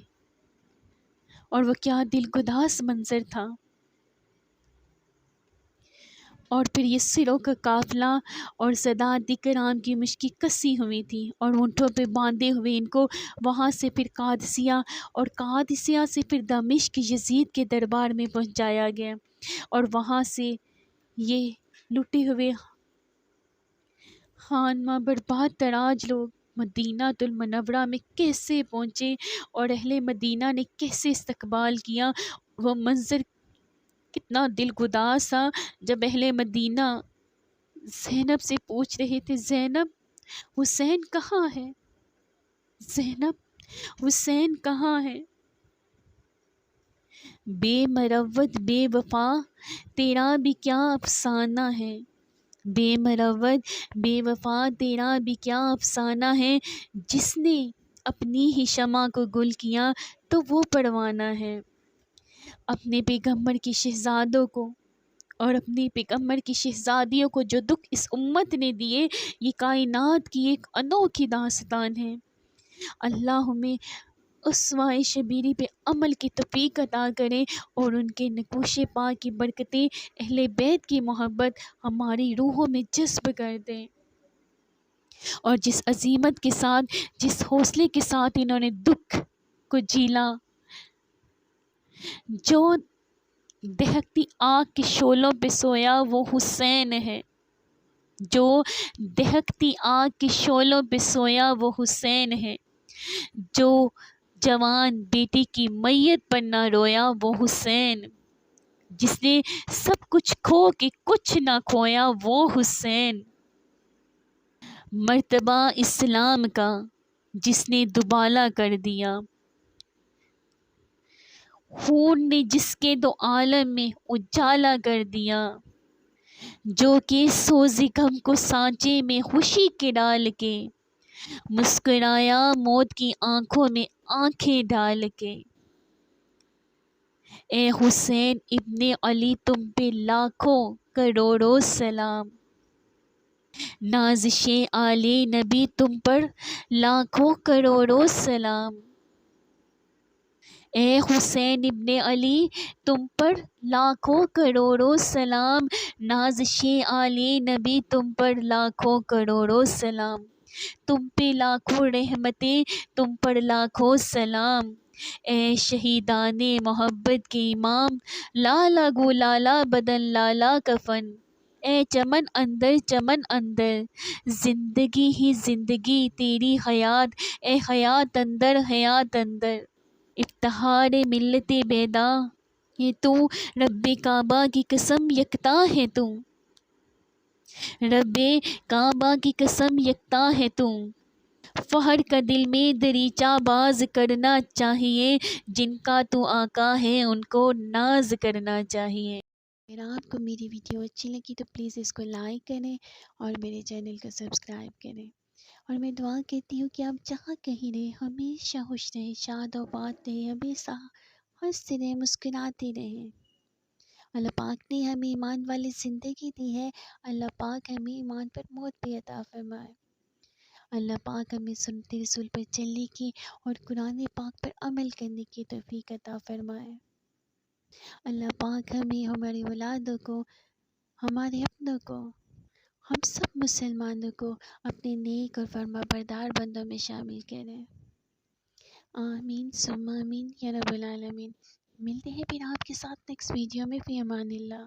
[SPEAKER 1] اور وہ کیا دل گداز منظر تھا۔ اور پھر یہ سروں کا قافلہ اور سادات کرام کی مشکی کسی ہوئی تھی اور اونٹوں پہ باندھے ہوئے ان کو وہاں سے پھر قادسیہ اور قادسیہ سے پھر دمشق یزید کے دربار میں پہنچایا گیا، اور وہاں سے یہ لٹے ہوئے خانمہ برباد تراج لوگ مدینہ المنورہ میں کیسے پہنچے اور اہل مدینہ نے کیسے استقبال کیا۔ وہ منظر کتنا دل گداز تھا جب اہل مدینہ زینب سے پوچھ رہے تھے، زینب حسین کہاں ہے؟ زینب حسین کہاں ہے؟ بے مروت بے وفا تیرا بھی کیا افسانہ ہے، بے مروت بے وفا تیرا بھی کیا افسانہ ہے، جس نے اپنی ہی شمع کو گل کیا تو وہ پروانہ ہے۔ اپنے پیغمبر کی شہزادوں کو اور اپنی پیغمبر کی شہزادیوں کو جو دکھ اس امت نے دیے، یہ کائنات کی ایک انوکھی داستان ہے۔ اللہ ہمیں اسوہ شبیری پہ عمل کی توفیق عطا کرے اور ان کے نقوش پاک کی برکتیں، اہل بیت کی محبت ہماری روحوں میں جذب کر دیں، اور جس عزیمت کے ساتھ، جس حوصلے کے ساتھ انہوں نے دکھ کو جھیلا، جو دہکتی آگ کے شعلوں پہ سویا وہ حسین ہے، جو دہکتی آگ کے شعلوں پہ سویا وہ حسین ہے، جو جوان بیٹی کی میت پر نہ رویا وہ حسین، جس نے سب کچھ کھو کے کچھ نہ کھویا وہ حسین، مرتبہ اسلام کا جس نے دوبالا کر دیا، خون نے جس کے دو عالم میں اجالا کر دیا، جو کہ سوز غم کو سانچے میں خوشی کے ڈال کے مسکرایا موت کی آنکھوں میں آنکھیں ڈال کے۔ اے حسین ابن علی تم پہ لاکھوں کروڑوں سلام، نازش آل نبی تم پر لاکھوں کروڑوں سلام، اے حسین ابن علی تم پر لاکھوں کروڑوں سلام، نازش آل نبی تم پر لاکھوں کروڑوں سلام، تم پہ لاکھوں رحمتیں تم پر لاکھوں سلام، اے شہیدان محبت کے امام، لالا گو لالا بدن لالا کفن، اے چمن اندر زندگی ہی زندگی تیری حیات، اے حیات اندر افتخار ملت بیدا یہ تو، رب کعبہ کی قسم یکتا ہے تو، رب کعبہ کی قسم یکتا ہے تو، فخر کا دل میں دریچہ باز کرنا چاہیے، جن کا تو آقا ہے ان کو ناز کرنا چاہیے۔ اگر آپ کو میری ویڈیو اچھی لگی تو پلیز اس کو لائک کریں اور میرے چینل کو سبسکرائب کریں، اور میں دعا کرتی ہوں کہ آپ جہاں کہیں رہیں ہمیشہ خوش رہیں، شاد و باد رہیں، ہمیشہ ہنستے رہیں، مسکراتے رہیں۔ اللہ پاک نے ہمیں ایمان والی زندگی دی ہے، اللہ پاک ہمیں ایمان پر موت بھی عطا فرمائے، اللہ پاک ہمیں سنت رسول پر چلنے کی اور قرآن پاک پر عمل کرنے کی توفیق عطا فرمائے، اللہ پاک ہمیں، ہماری اولادوں کو، ہمارے اپنوں کو، ہم سب مسلمانوں کو اپنے نیک اور فرما بردار بندوں میں شامل کریں۔ آمین ثم آمین یا رب العالمین۔ ملتے ہیں پھر آپ کے ساتھ نیکسٹ ویڈیو میں، فی امان اللہ۔